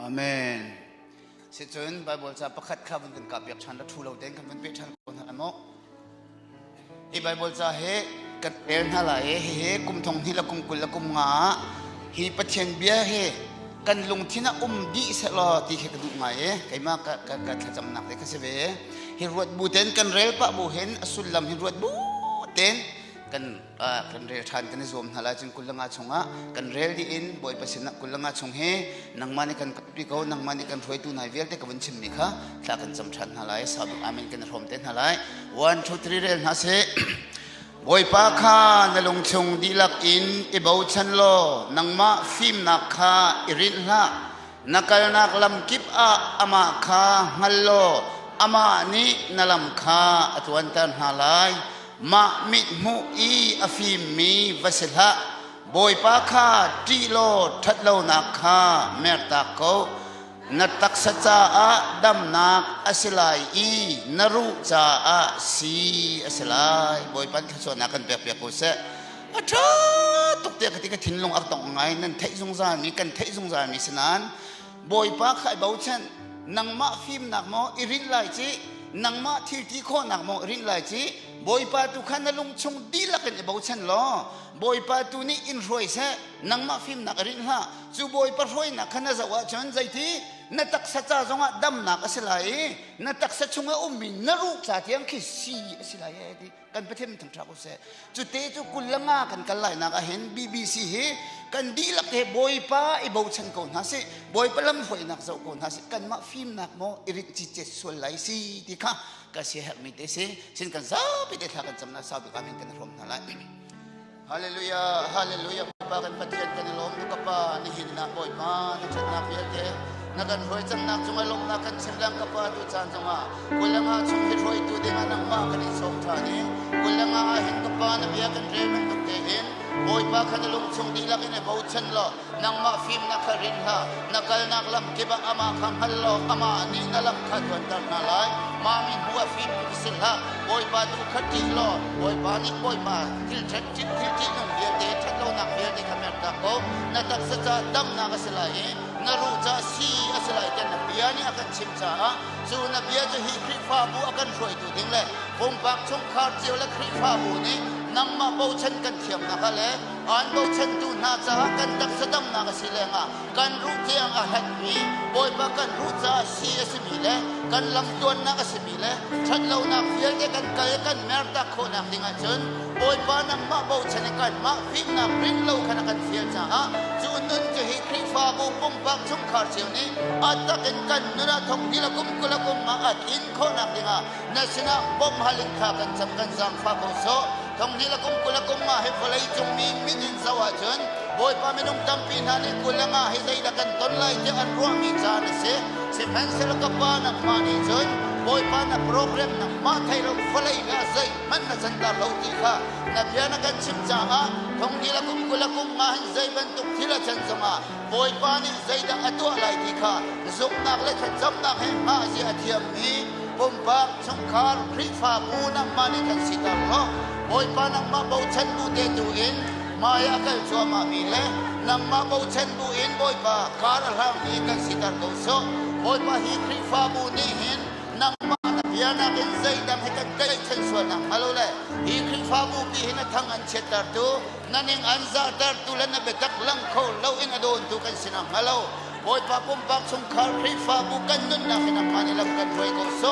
อาเมน สิจนไบเบิลจะประคัดข้าวันกันกับอยากชันและทูเราเด่นกันวันเบียชันคนหันมอกไบเบิลจะเฮกันเอ็นฮะไรเฮกุมทองที่ละกุมกุลละกุมงาฮีปะเชียนเบียเฮกันลงที่น่ะดีเสลอที่เฮกระดูกไงไก่มากกันจำหนักเลยก็เสวยฮิรวดบูเตนกันเรลปะบูเห็นสุลลัมฮิรวดบูเตนกันเรลทานกันzoomฮะละจึงกุลงาชงะกันเรลดีอินบอยประสินะกุลงาชงเฮนังมันกันปีเขานังมันกันรวยตูนายเวลเตกันวันชิมมิค่ะถ้ากันจำชันฮะละสาบุอามินกันรวมเตนฮะละ 1 2 3เรลฮะเซบอยปาคานลงชงดีลักอินอิบาวชันโลนังมาฟิมนักคาอิรินละนักนักลำกิบอามาคาฮัลโลอามานี้นลำคาอัตวันตันฮาไลมามิดมูอีอาฟิมมีวัสละบอยปาคาจีโลทัดโลนักคาเมรตาโกนัดตักสัจจะดัมนักอัสลายอีนรุจาสีอัสลายบอยปันขส่วนนักกันเปียกๆกูเสะอาจารย์ตุกเตียกที่ก็ทิ้งลงอักตองไงนั่นเทสงสารมีกันเทสงสารมีสนานบอยปาขายเบาเช่นนังมาฟิมนักโมอิรินไลจีนังมาที่ที่โคนักโมอิรินไลจีบอยปาตุขันนลงชงดีละกันเบาเช่นล้อบอยปาตุนี่อินรวยเสะนังมาฟิมนักอิรินฮะจูบอยปารวยนักขันจะว่าจนใจที่นัตักสัจจงะดัมนักอสิลายนัตักสัจงะมินรุจาที่ยังคิดสีอสิลายดีกันประเทศมันทั้งชาติเสจุดเตจุกุลงากันไล่นักเห็น BBC เฮกันดีลักเฮบอยป้าอิบาวชันคนฮะสิบอยป้าลำหวยนักเจ้าคนฮะสิกันมาฟิล์มนักโมอิริจิเจส่วนไหลสิดีค่ะก็เสียหักมิเตสิสินกันซาบิดเทากันจำนาซาบิกามินกันรวมนั่นแหละฮาเลลูยาฮาเลลูยาป้ากันประเทศกันลมทุกป้านี่หินนักบอยป้านักชนะเพียงเทนักรวยจังนักจงลงนักกันชิมลังกับปาดูจานจงมากุลงาชงฮิรวยตูดิ่งนังมากันอิสองทานีกุลงาเห็นกับปานเบียกันเรมันตุกเตหินบอยปาขันลงชงดีลักอินเบาชันโลนังมาฟิมนักรินฮะนักนักลำกิบอามาคังฮัลโลอามานีนัลำขัดวันตันนาไลมามินหัวฟิมสิลฮะบอยปาดูขัดจีโลบอยปานิบอยมาทิลชัดจิตนุ่มเบียเดชัดโลนักเบียเดขมันตะโกนักสัจจะดำนักสิลายนรูจาสีอสลายกันนับเบียนี่อากันชิมจ้าสู่นับเบียจะฮิคริฟาบูอากันรวยตัวดิ้งเลยผมปักชงขาดเจียวและคริฟาบูนี่นังมาเบาชันกันเทียมนักเลยอันเบาชันตูน่าจะกันตักสะดำนักสิเลงะกันรู้เทียงอาหัดมีบอยปักกันรู้จาสีอสมีเลยกันลำตัวนักสมีเลยชัดเรานักเบียกันกายกันเมรตาโคนักดิ้งจนบอยปานังมาเบาชันกันมาฟิมนักริ้นเราขณะกันเฟียจ้าจู่นุ่นจะฮิคริฟาบูผมปักชงขาดเจียวนี่อัตตะกันนุนาทงดีละกุมกุละกุมมาอัดอินโคนักดิ้งนัชนะบ่มฮัลินขากันจำกันจำฟ้าโกโซทงดีละกุมกุละกุมมาให้ฟลายจงมีมิดินสวะจนบอยปาไม่ต้องจำปีนันกุละงาให้ใจละกันต้นไล่จะอันร่วงมีจานเสเสพันเสลกับปานักมานีจนบอยปานักโปรแกรมนักมาไทยเราฟลายงาใจมันน่ะจันตาเราตีค่ะนับยานักกันชิมจ้าทงดีละกุมกุละกุมมาให้ใจบรรทุกที่ละจันจมาบอยปานี่ใจดังอัตัวไหลตีค่ะซุกนักเล็กจำนักให้มาเสียเทียมนี้ผมปักชงคาร์คริฟาบูนักมานี่กันสิตาล้อบอยปานักมาเบาชันบูเตตูอินมายาเกลชัวมามีเลนักมาเบาชันบูอินบอยปาคาร์ลังนี่กันสิตาโตโซบอยปาฮีคริฟาบูนี่หินนักมานักยานักใจดังให้กันใจชันส่วนนักฮัลโหลเลยฮีคริฟาบูปีหินทั้งอันเชตตาตูนั่นเองอันซาตาตูและนับเบตักลังโคเลาอินอโดนตูกันสินักฮัลโหลบอยปาปุ่มปักชงคาร์คริฟาบูกันนุ่นนักให้นักมานี่ลำกันรวยโกโซ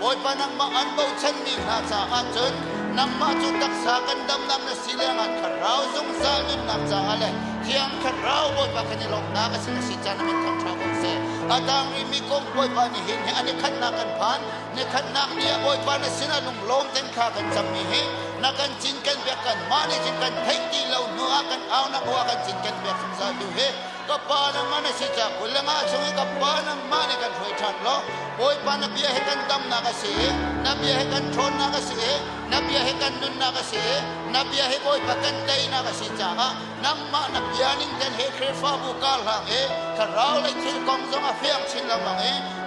บอยปานักมาอันเบาชันมีหน้าจาอันจนนักมาจุดตักษากันดำนะสิเลงันขราวสงสารนุ่นนักจาอะไรเที่ยงขราวบอยปากันนี่ลงนักสินสิจานันทั้งชาวเสอาดังริมิกงบอยปานี่เห็นอันนี้ขันนักกันผ่านนี่ขันนักเนี่ยบอยปานี่สินะนุ่งลมเต็มขากันจำมีเห็นนักกันจินกันเบียกันมานี่จินกันเทงที่เราหนัวกันเอานักหัวกันจินกันเบียกสงสารดูเห็นก็ปานังมันสิจ้ากุลงาชงกับปานังมานี่กันรวยชัดล้อบอยปานับเบียให้กันดำนักเสียนับเบียให้กันชนนักเสียนับเบียให้กันนุ่นนักเสียนับเบียให้บอยปากันใจนักเสียจ้านักมานับเบียนิ่งกันเฮคริฟาบุกาลังขราวเลยที่กองจงอาเฟียงชินลำมัง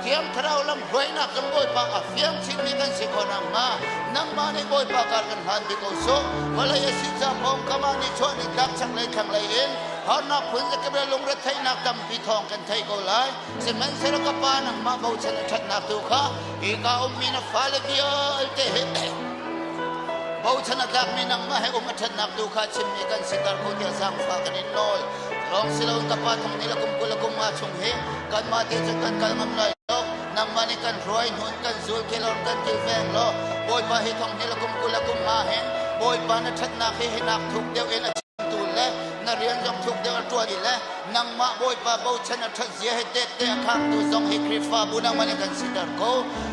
เทียมขราวลำรวยนักจงบอยปาอาเฟียงชินมีกันสิคนนักมานี่บอยปาการกันหันดิโกโซวลายสิจ้าพงกามานี่ชวนนี่ดักชังเลยขังเลย họ nạp phun sẽ kêu lung rất thấy nạp đầm bị thòngกันthấy câu lại sẽ mình sẽ có ba nang mà bầu chân thật nạp tu khá ý cả ông mình phải là kia thế bầu chân thật mình nang mà hay ông thật nạp tu khá chim mình cần xin dar cô dia sang pha cái nên nôi long silau ka pa thong nila kum ma chung he kan ma te kan kal ngam lai lo nang mani kan roi nun kan zul kelor kan kil veng lo boy pa he thong nila kum ma hen boy pa na that na he nak thuk deu en a tu le na rian jong thuk deu tua di le nang ma boy pa bo chen a that zia he te te khang tu zong he krifa bu nang mani kan sidar ko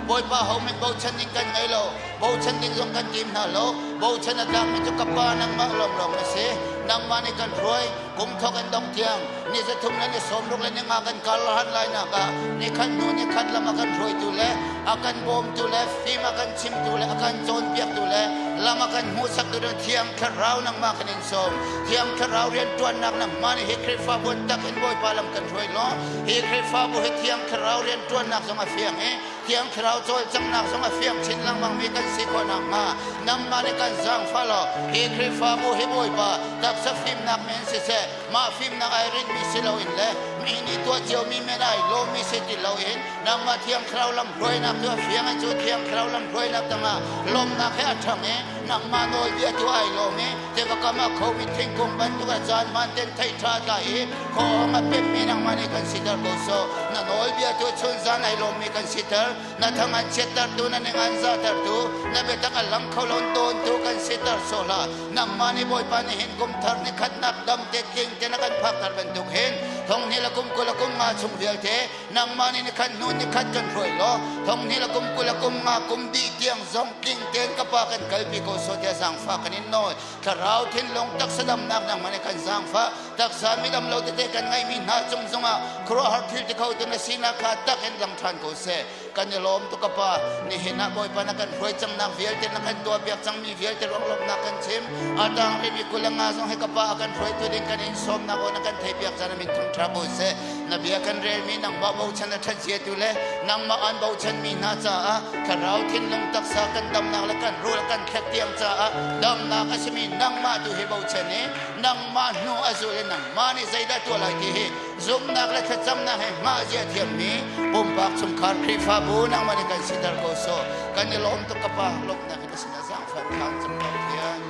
boy pa ho men bo chen ning kan ngai lo bo chen ning jong kan kim na lo bo chen a dang mi tu ka pa nang ma lom na se nang mani kan roi kum thok an dong tiang ni se thum na ni som luk le ni nga kan kal han lai na ka ni khan nu ni khat lama kan roi tu le akan bom tu le fim akan chim tu le akan chon piak tu le lama kan hu sak tu dang thiam kharau nang ma kan in som thiam kharau rian tuan nak nang mani he krifa bon tak en boy palam kan roi lo he krifa bo he thiam kharau rian tuan nak song a fiang he thiam kharau choi chang nak song a fiang chin lang mang mi kan si ko nang ma nang mani kan zang fa lo he krifa bo he boy pa tak sa film nak men se ma film nak ai rin mi silaw in le mi ni tua chiao mi me dai lo mi se ti lo in nang ma thiam khrau lam roi nak tu fiang an chu thiam khrau lam roi nak tanga lom nak he athang e nang ma noi bia tu ai lo me te ka kama covid thing kong ban tu ka jan man ten thai tha ta e ko ma pe mi nang ma ni consider ko so na noi bia tu chun jan ai lo mi consider na thang an chet tar tu na ning an za tar tu na be tak alang kholon don tu consider so la nang ma ni boy pa ni hin kum thar ni khat nak dam te king te na kan phak tar ban tu hen thong ni la kum ko la kum ma chung rial te nang ma ni khat nu ni khat kan roi lo thong ni la kum ko la kum ma kum di tiang zong king ten ka pa kan kal pi ko so te sang fa kan in noi tharau thin long tak sadam nak nang ma ni kan sang fa tak sa mi dam lo te kan ngai mi na chung zonga kro har thil te khau te na sina kha tak en lang than ko se kan ni lom tu ka pa ni hina boy pa na kan roi chang na vial te na kan to biak chang mi vial te rong lom na kan chim atang ri mi kulang nga zong he ka pa kan roi tu ding kan in som na ko na kan thai biak chana min thum trouble se na bia kan rel mi nang ba bo chan na that je tu le nang ma an bo chan mi na cha a kharau thin long tak sa kan dam na la kan ru la kan khek tiam cha a dam na ka simi nang ma tu he bo chan ni nang ma nu azul nang ma ni zaida tu lai ti he zum nak la khacham na he ma je thiam ni bom bak chum khar khri fa bu nang ma ni kan sidar ko so kan ni lom tu ka pa lok na ki sina sang fa khang chum pa thian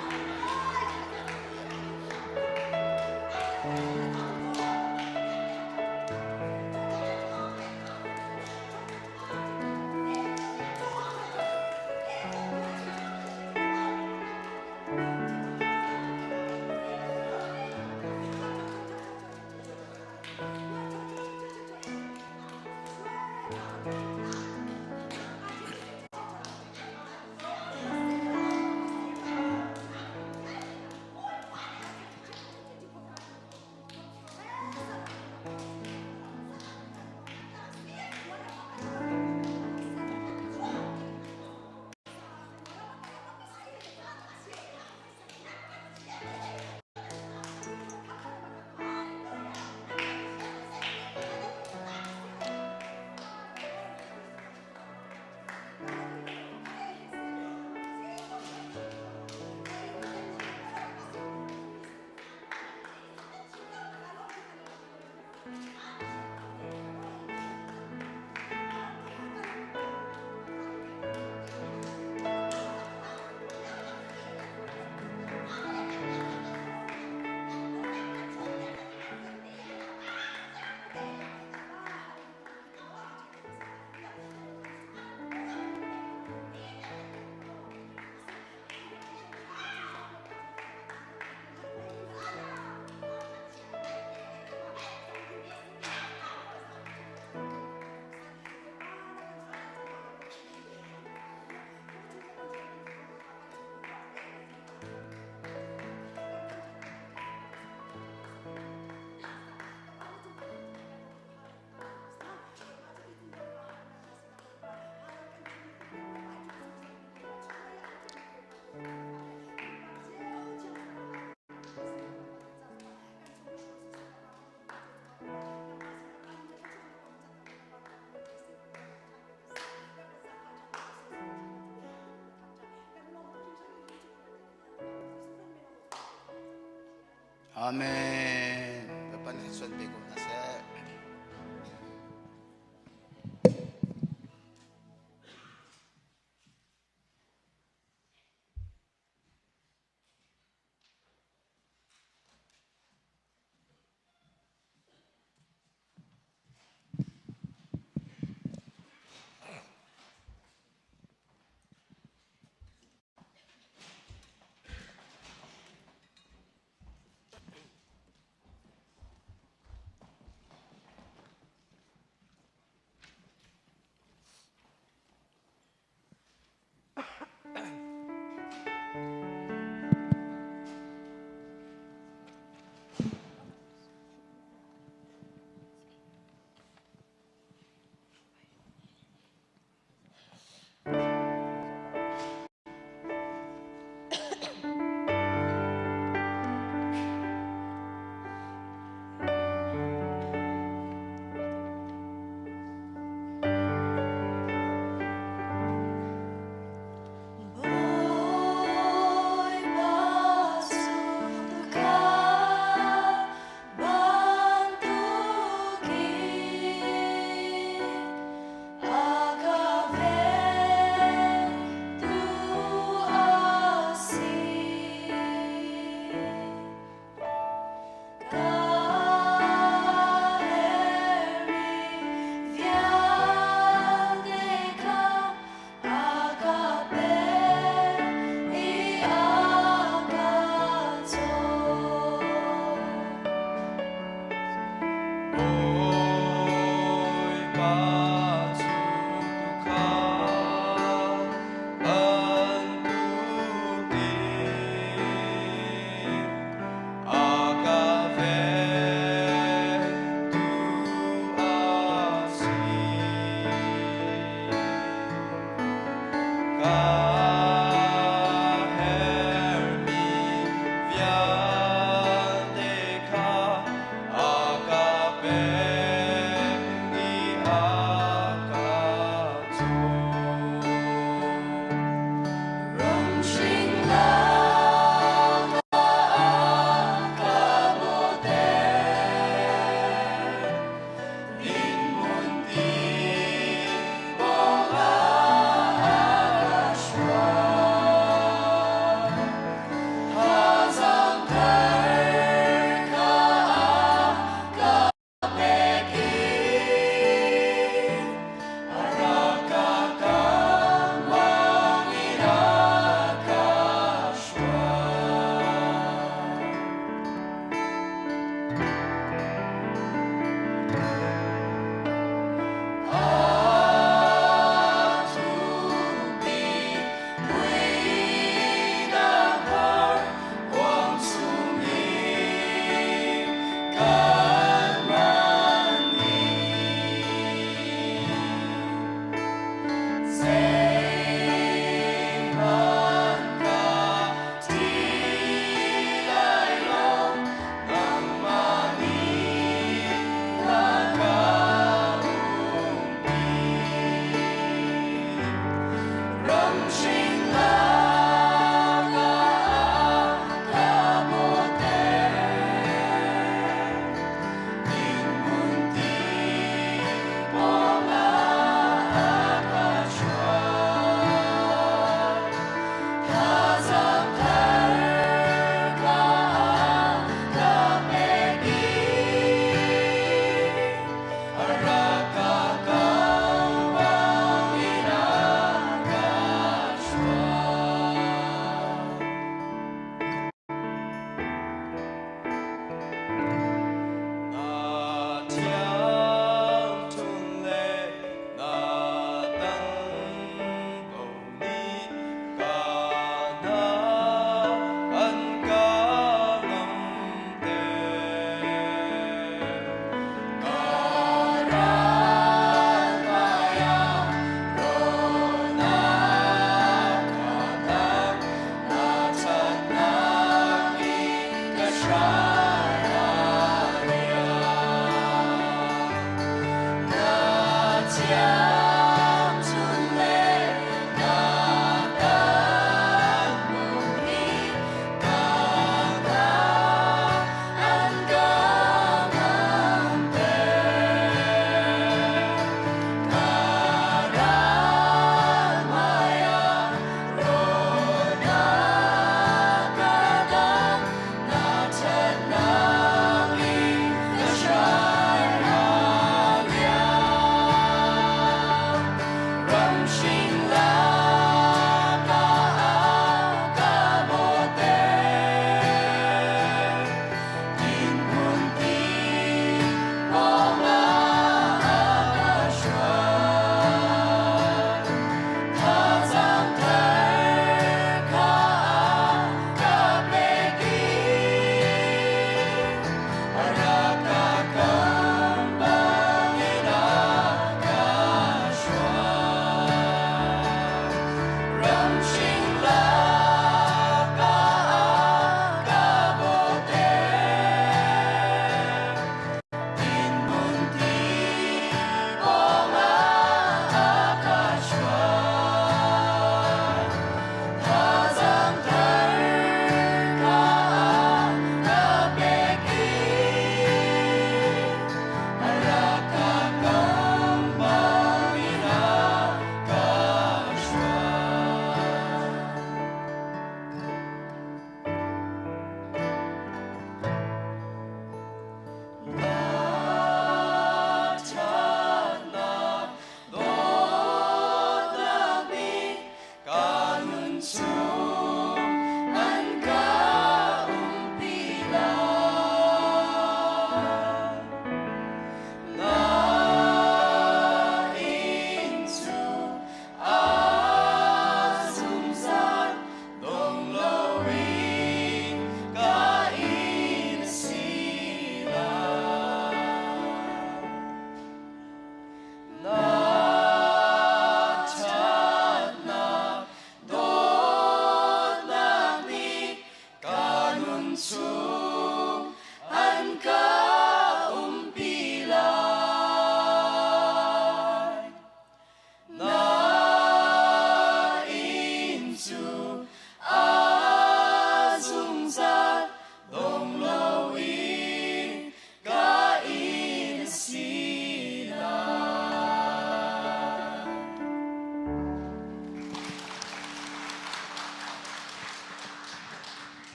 Amen. ส่วนปีกุนะเส น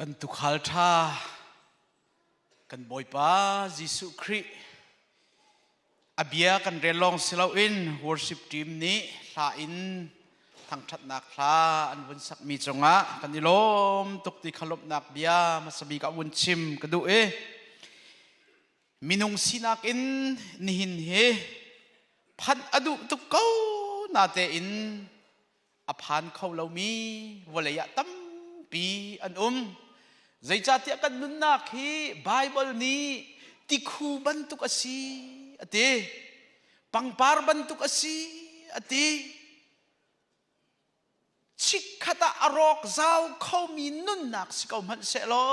กันตุขัลทากันบอยป้ายิสุคริอาเบียกันเรียนลองสิลาอิน worship team นี้ลาอินทางชัดนักลาอันวันสักมีจงะกันนิลมตุกติขลบนักเบียมาสบีกับวันชิมกันดูมินุงสินักอินนิหินเฮพันอดุตุกเก้านาเตอินอภันเขาเรามีวลัยตั้มปีอันใจจัดที่กันนุนนักฮีไบเบิลนี้ติคูบันตุกอสีอติปังปาร์บันตุกอสีอติชิกขตาอรอกเจ้าเขามีนุนนักสิเขามันเสลอ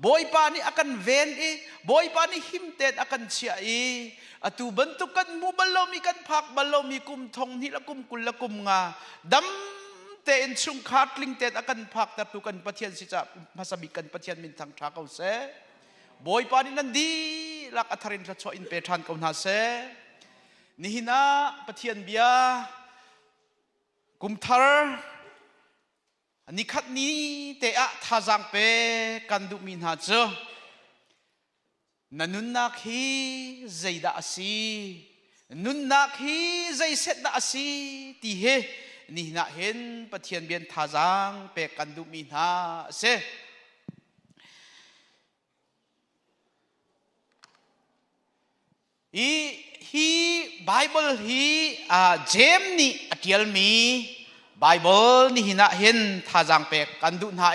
บอยปานี่อากันเวนบอยปานี่หิมเตดอากันเชียอตูบันตุกันมูบัลโลมีกันพักบัลโลมีกุมทงนี่ละกุมกุลละกุมงาดัมเตนชุงขาดลิงเตดอากันพักแต่ตุกันปะเทียนสิจะมาสบิกันปะเทียนมินทางทาเขาเสบอยปานี่นันดีลักอัธรินทรัชอินเปทันเขาหน้าเสนี่หินะปะเทียนเบียกุมทาร์นิคัดนี้เตะท่าจังเปกันดูมินหาเจนันุนนักฮีใจดาสีนุนนักฮีใจเสดดาสีที่เฮนี่น่าเห็นปะเทียนเบียนท่าจังเปกันดูมินหาเสฮีไบเบิลฮีเจมนี่อธิลมีไบเบิลนี่หินะเห็นท่าจังเปกกันดุนหา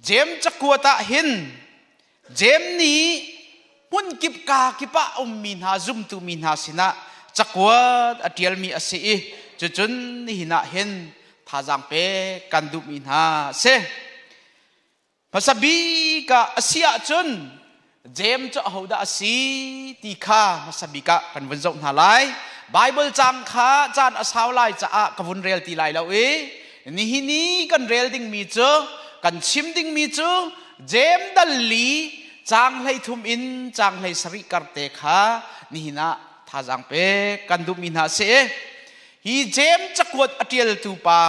เจมจักกัวตาเห็นเจมนี้มุนกิบกากิปะมินหาซุมตุมินหาสินะจักกัวอดีลมีอสีจุนนี่หินะเห็นท่าจังเปกกันดุมินหาเสภาษาบีกะอสีอาจุนเจมจะเอาดาอสีตีข้าภาษาบีกะกันวันจงหาไลไบเบิลจังข้าจานอาสาวไลจะอะกับวันเรียลตีไลแล้วนี่กันเรียลดิ้งมีเจอกันชิมดิ้งมีเจอเจมดัลลีจางให้ทุมอินจางให้สริการเตข้านี่นะท่าจังเปกันดูมินาเสฮีเจมจะกวดอดีลตูปา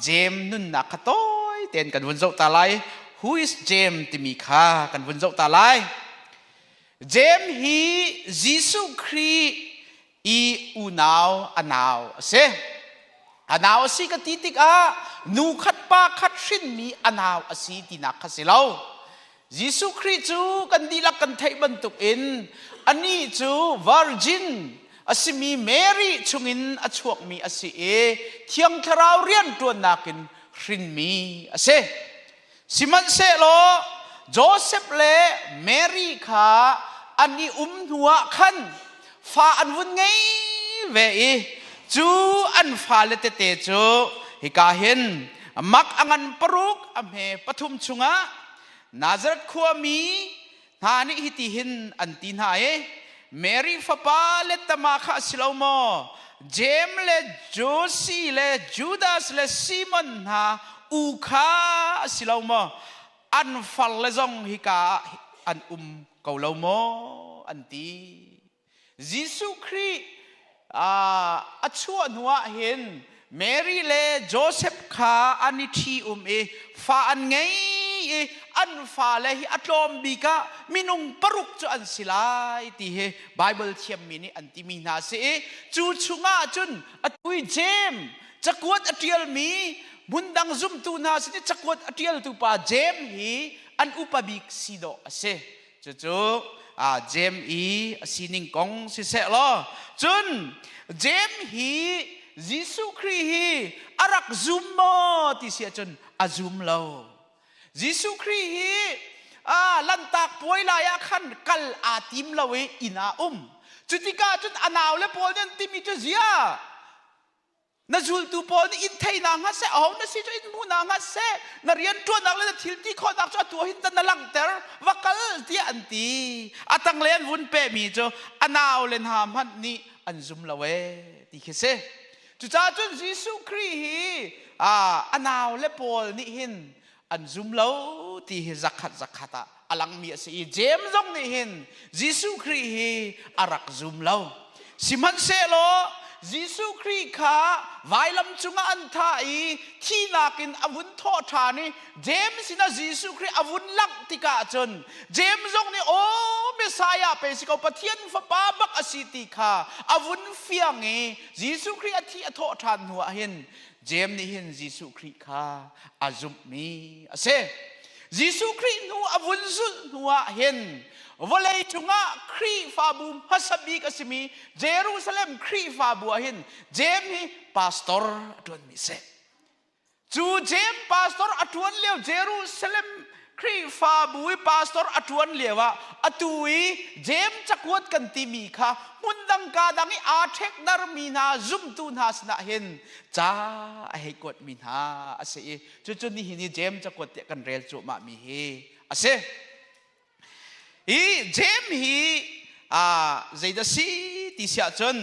เจมนุนนักโต้ยเต้นกันวันจงตาไล Who is เจมติมีข้ากันวันจงตาไลเจมฮียิสุครีอูนาวอนาวเสอนาวสิกติติกนูขัดปาขัดชินมีอนาวสิตินักขสิเลายิสุคริจูกันดีลักกันไทยบรรทุกอินอันนี้จูวาร์จินอสิมีเมรีชุงินอชวกมีอสิเทียงทราวเรียนตัวนักินชินมีเสสิมันเสโลโจเซฟเลเมรีขาอันนี้หัวขันฟ้าอันวุ่นไงเวจูอันฟ้าเลเตเตจูฮิกาเห็นมักอันปรุกอเมปทุมชุงะนาซาเรตขัวมีทานิฮิติหินอันตินหายเมรีฟ้าปาเลตมาข้าสิลาวโมเจมเลโจซีเลจูดาสเลซิมอนฮาอูคาสิลาวโมอันฟัลเลซองฮิกาอันเกาลาวโมอันตียิสุคริอัชวนหัวเห็นเมรีเลโจเซฟขาอันนี้ที่ฟ้าอันไงอันฟ้าเลยอัตโลมบิกะมินุงปรุกจอันสิลายที่ไบเบิลเทียมมินิอันที่มีนาเสจูชุงะจุนอัตุยเจมจักวดอัตเยลมีบุญดังซุมตูนาสิจักวดอัตเยลตูปาเจมฮีอันอุปบิกสิโดเสจูเจมสินิงกงสิเสลอจุนเจมฮียิสุคริฮีอารักซุมโมติเสียจุนอาซุมโลยิสุคริฮีลันตักป่วยลายขันกัลอาติมลาเวอินาจุดที่ก้าจุดอนาวเลปอลนันติมิจุเซียนาจูลตูปอลอินเทยนางฮัสเซเอานาซิจุอินมูนางฮัสเซนาเรียนตัวนักเล่นทิลที่คนนักจัตัวหินตันนังเตอร์วักลที่อันตีตังเล่นวุ้นเปมีโจอนาวเล่นหามฮันนี่อันซุมลาเวที่เคเซจุดจ้าจุดยิสุคริฮีอนาวเลปอลนี่หินอันซุมลาวที่จักขัดอลังมีสิเจมซงนี่หินยิสุคริฮีอารักซุมลาวสิมันเซโล ยิสุคริข้าไว้ลำจุงอันท่าที่นักินอาวุธทอทานี่เจมสินะยิสุคริอาวุธลักติกาจนเจมจงนี่โอ้เมสายาเปสิกเอาปะเทียนฟ้าป้าบักอสิติข้าอาวุธเฟียงยิสุคริอาทิอทอทานหัวเห็นเจมนี่เห็นยิสุคริข้าอาจุมมีเสยิสุครินูอาวุธสุหัวเห็นวลัยจุงะครีฟาบูฮัสบีกสิมีเยรูซาเล็มครีฟาบัวหินเจมฮีพาสตอร์อดวนมิเซจูเจมพาสตอร์อดวนเลี้ยวเยรูซาเล็มครีฟาบุยพาสตอร์อดวนเลี้ยวอตุยเจมจักวดกันติมีค่ะมุนดังกาดังอาเทกดารมีนาซุมตุนหาสนาเห็นจ้าให้กดมีนาอาเซจุนี่หินี่เจมจักวดเตกันเรลจุมามีเฮอาเซเจมฮีใจดสีที่เสียจน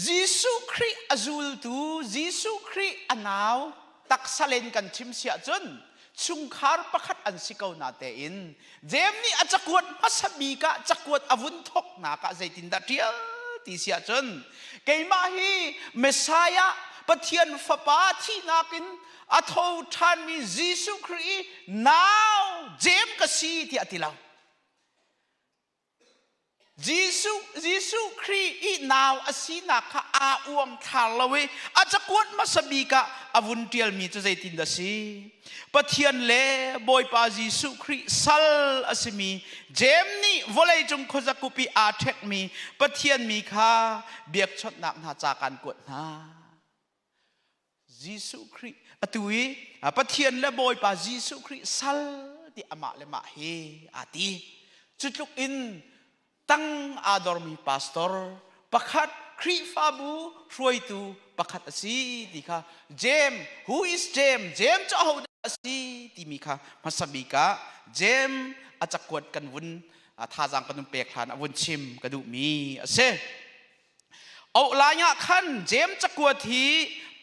ยิสุคริอาจูลตูยิสุคริอันนาวตักสเลนกันชิมเสียจนชุงคาร์ประคัดอันสิเกานาเตอินเจมนี่อาจักวดมัสบีกะจักวดอาวุธทกนากะใจตินดาเทียที่เสียจนเกยมาฮีเมสายาปะเทียนฟ้าป้าที่นากินอาทาวทานมียิสุครินาวเจมกสีที่อติลาวยิสุครินาวอสีนักอาอวมทาลเวอาจจะกวดมาสบีกะอาวุธเทียลมีจะใจตินดาสีปะเทียนเล่บอยปายิสุคริสัลอสิมีเจมนี่วลัยจงขจักกุปีอาเทกมีปะเทียนมีค่ะเบียกชดนักนาจากการกวดนายิสุคริอตุยปะเทียนและบอยปายิสุคริสัลที่อามาเลมาเฮอาตีจุดลุกอินตั้งอาดอร์มีพาสตอร์ประคัดครีฟาบูช่วยตูประคัดสีที่ค่ะเจม who is เจมจะเอาสีที่มีค่ะมาสบิกะเจมอาจจะกวดกันวุ่นท่าจางกันนุ่มเปกฐานวุ่นชิมกระดูมีเสเอาลายะขันเจมจะกวดที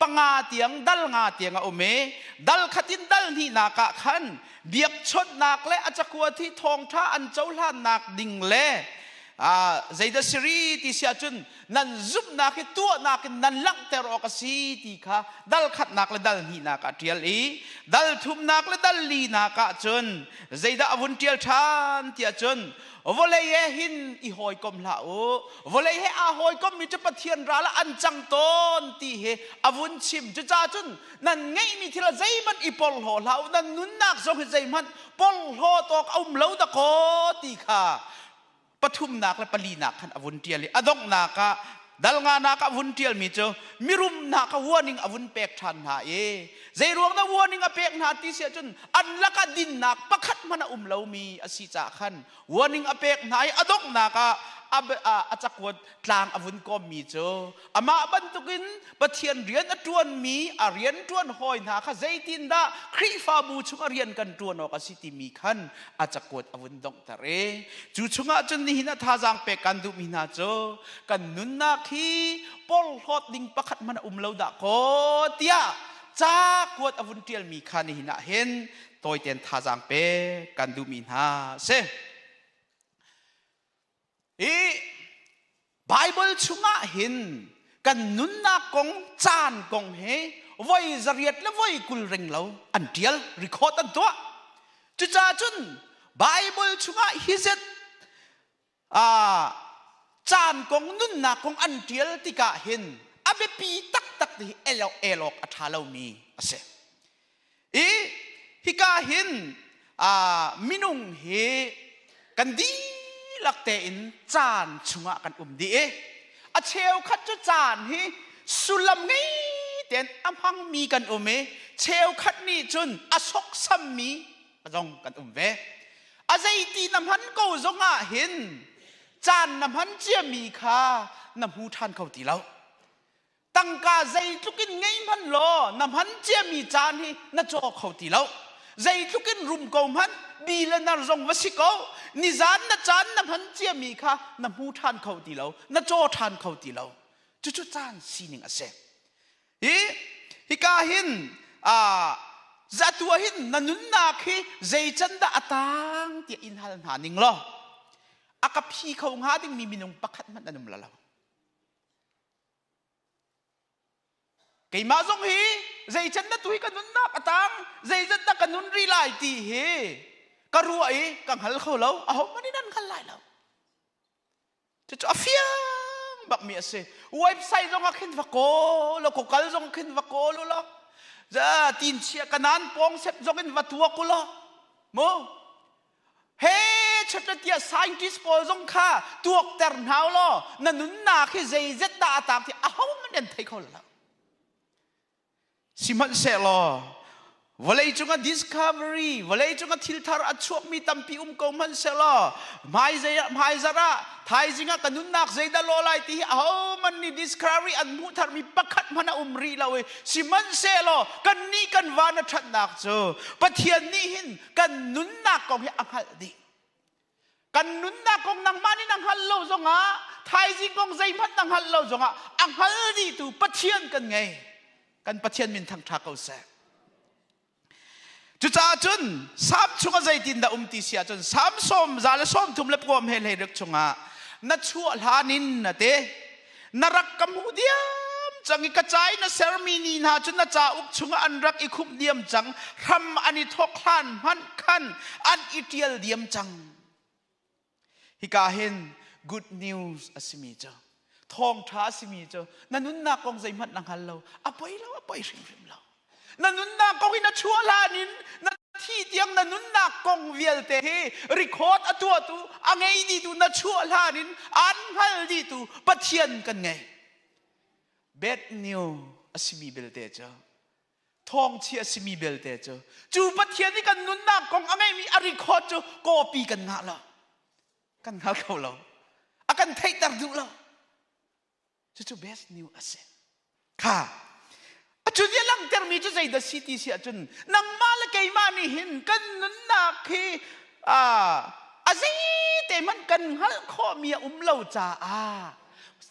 ปังอาเตียงดัลงาเตียงเอาเมดัลขัดินดัลนี่นากะขันเบียกชดนักและอาจจะกวดที่ทองท่าอันเจ้าล้านนักดิ่งเล่ใจดสรีที่เสียจนนั่นซุบนักตัวนักนั่นลักเตรอกสีที่ค่ะดัลขัดนักและดัลนี่นักเทียลีดัลทุมนักและดัลลีนักจนใจดอาวุธเทียลชานเทียจนวลัยหินอีหอยกมลาโอวลัยเฮอาหอยกมมีจะปะเทียนราละอันจังต้นตีเฮอาวุธชิมจะจ้าจนนั่นไงมีทีละใจมันอีปอลโหลานั่นนุนนักสองใจมันปอลโหตอกเอาเหลาตะโกตีค่ะปฐุมนักและปลีนักขันอาวุธเทียลอดงนักดัลงานักอาวุธเทียลมีเจอมิรุมนักวัวนิงอาวุธเป็กทันหาใจรวงนะวัวนิงอเป็กนาที่เสียจนอันละกดินนักประคัดมันเหลามีอสิจาขันวัวนิงอเป็กนายอดงนักอาจักวดกลางอาวุธก็มีเจออามาบรรทุกินปะเทียนเรียนอจวนมีเรียนจวนหอยนาข้าใจตินดาครีฟาบูชุงเรียนกันจวนออกสิติมีขันอาจักวดอาวุธดงตะเรจูชุงอาจนนี่นะท่าจางเปกันดูมีนาเจอกันนุนนาคีปอลฮอดดิงประคัดมันเหลาดะโคเตียจากวดอาวุธเทียลมีขันนี่นะเห็นตัวเตียนท่าจางเปกันดูมีนาเซไบเบิลชุงะหินกันนุนนักกงจานกงเฮไว้จริยและไว้กุลเริงเราอันเดียลรีคอร์ดอันตัวจุจ้าจุนไบเบิลชุงะฮิเซตจานกงนุนนักกงอันเดียลติกะหินอาเบปีตักที่เอลอกอัฐาเรามีอาเซฮิกาหินมินุงเฮกันดีลักเตอินจานชุงะกันดีอาเชลขัดจุจานฮีสุลมไงเตียนอัมพังมีกันเมเชลขัดนี่จุนอสกซัมมีกระจงกันเวอาใจตีน้ำพันกูจงะเห็นจานน้ำพันเจียมีค่ะน้ำหูทานเขาตีเราตั้งกาใจทุกินไงพันโลน้ำพันเจียมีจานฮีน่าจอเขาตีเราใจทุกินรุมกอมันบีเลนารจงวสิกเอานิจานน่ะจานน้ำพันเจียมีค่ะน้ำหูทานเขาตีเราน่าจอทานเขาตีเราจุจานสีหนึ่งอาเซฮิกาหินจัตัวหินนันนุนนักฮิใจจันดาตังที่อินฮัลหานิงล้ออากับพี่เขาหาดิ้งมีมินุงปักขัดมันนั่นมุลา cái mà giống hi dây chân nó tuổi cần nún nạp tang dây chân nó cần nún ri lại tì hi cả ruồi càng hal khâu lâu mà đi năn khăn lại lâu cho phiang bạc miệng se website giống cái khen vạc cô lo cô cal giống khen vạc cô lo giờ tin chia cái nan pong xếp giống cái vạc tua cô lo mo he chất tia scientist Paul giống kha tuộc tern hao lo na nún na khi dây rất đã tạm thì mà nên thấy khâu lâu siman se lo Walay chunga discovery, walay chunga tiltar at chuak mi tampi kauman se lo. Mai zara, thai zinga kanunak zayda lo lai ti man ni discovery at mutar mi pakat mana umri lawe. Si man se lo, kan ni kan vana chat nak zo. Pathian ni hin kan nunak kong hi anghal di. Kan nunak kong nang mani nang hallo zo nga, thai zing kong zaymat nang hallo zo nga, anghal di tu pathian kan ngay. Kan pathian min thang thakaw se. Chú cha chun sam chunga zai tin da tisia chun sam som zal som tum lep gom hel rak chunga na chua lanin na te narak kamu diam changi kachai na ceremony na chun na cha uk chunga anrak ikhum diam chang ram ani thok khan man khan an itial diam chang hikahin good news asimi cha thong tha asimi cha nanun na kong zai mat nang hallo apoi rim rim lo nanun na kong ina chua lanin na thi tiang nanun na kong viel te he record atua tu angai di tu na chua lanin an hal di tu pathian kan ngai bad news asimi belte cha thong chi asimi belte cha chu pathian ni kan nun na kong angai mi a record chu copy kan nga la kan nga khau lo akan thai tar du lo chu best news ase kha chun ya lang termi chu zai da city sia chun nang mal kai ma ni hin kan nun na khi azai te man kan hal kho mi lo cha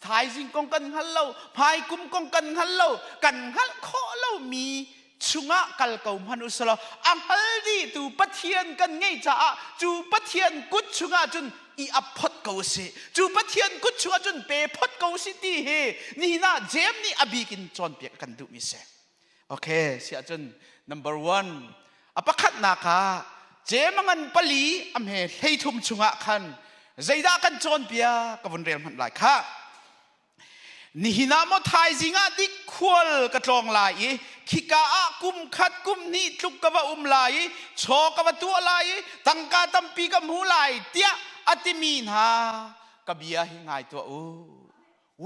thai jing kong kan hal lo phai kum kong kan hal lo kan hal kho lo mi chunga kal kau manu sala ang hal di tu pathian kan ngei cha chu pathian kut chunga chun i aphot kau se chu pathian kut chunga chun pe phot kau si ti he ni na jem ni abikin chon pe kan du mi se okay sia chun number 1 apakhat na ka jemangan pali amhe hleithum chunga khan zaida kan chon pia kavun rel man lai kha ni hina mo thai jinga dik khwal ka tlong lai khika a kum khat kum ni tluk ka wa lai cho ka wa tu lai tangka tampi ka mu lai tia atimin ha kabia hi ngai to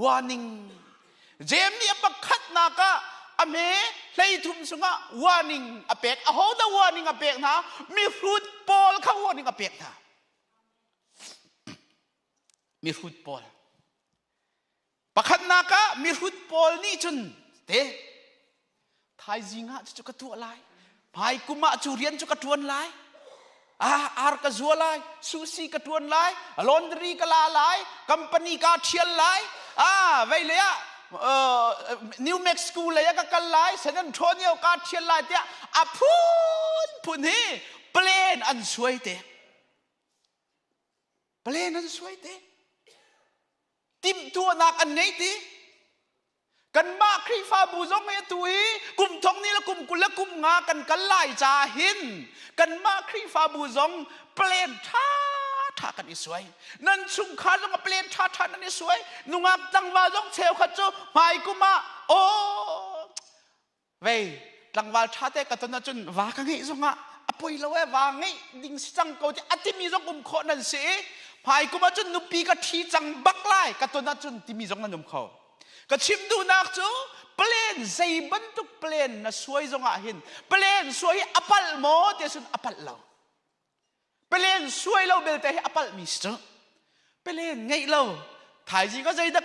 warning jem ni apakhat na ka ame hleithum chunga warning apek a ho da warning apek na mi fruit pol kha warning apek na mi fruit pol pakhat na ka mi fruit pol ni chun te thai jinga chu ka tu lai phai kuma chu rian chu ka tuan lai ar ka zuwa lai sushi ka tuan lai laundry ka la lai company ka thial lai vai le New Mexico le ya ka kal lai San Antonio ka thial lai te a phun hi plane an suai te tim tu nak an nei ti kan ma khri fa bu zong he tu hi kum thong ni la kum kul la kum nga kan kal lai cha hin kan ma khri fa bu zong plane tha kan iswai nan chung kha zong plane tha nan iswai nungak tang wa zong cheu kha chu mai kuma vei tangwal tha te ka ton na chun wa ka ngai zong a apoi lo wa ngai ding sang ko ti atimi zong kho nan se phai kuma chun nupi ka thi chang bak lai ka ton na chun timi zong na num kho ka chim du nak chu plane zai ban tu plane na suai zong a hin plane suai apal mo te sun apal lo plane suai lo bel te apal mister plane ngai lo thai ji ka zai da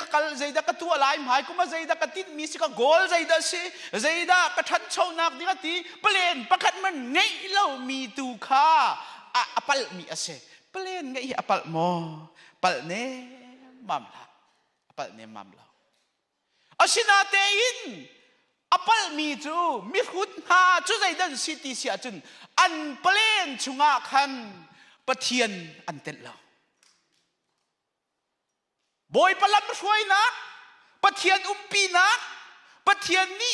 ka tu lai mai kuma zai da ka tin mi si ka gol zai da ka than chau nak ni ka ti plane pakhat man ngai lo mi tu kha apal mi ase plane ngai apal mo pal ne mam la apal ne mam la asina te in apal mi chu mi khut ha chu zai dan city sia chun an plane chunga khan pathian an tel la boy palam suai na pathian umpi na pathian ni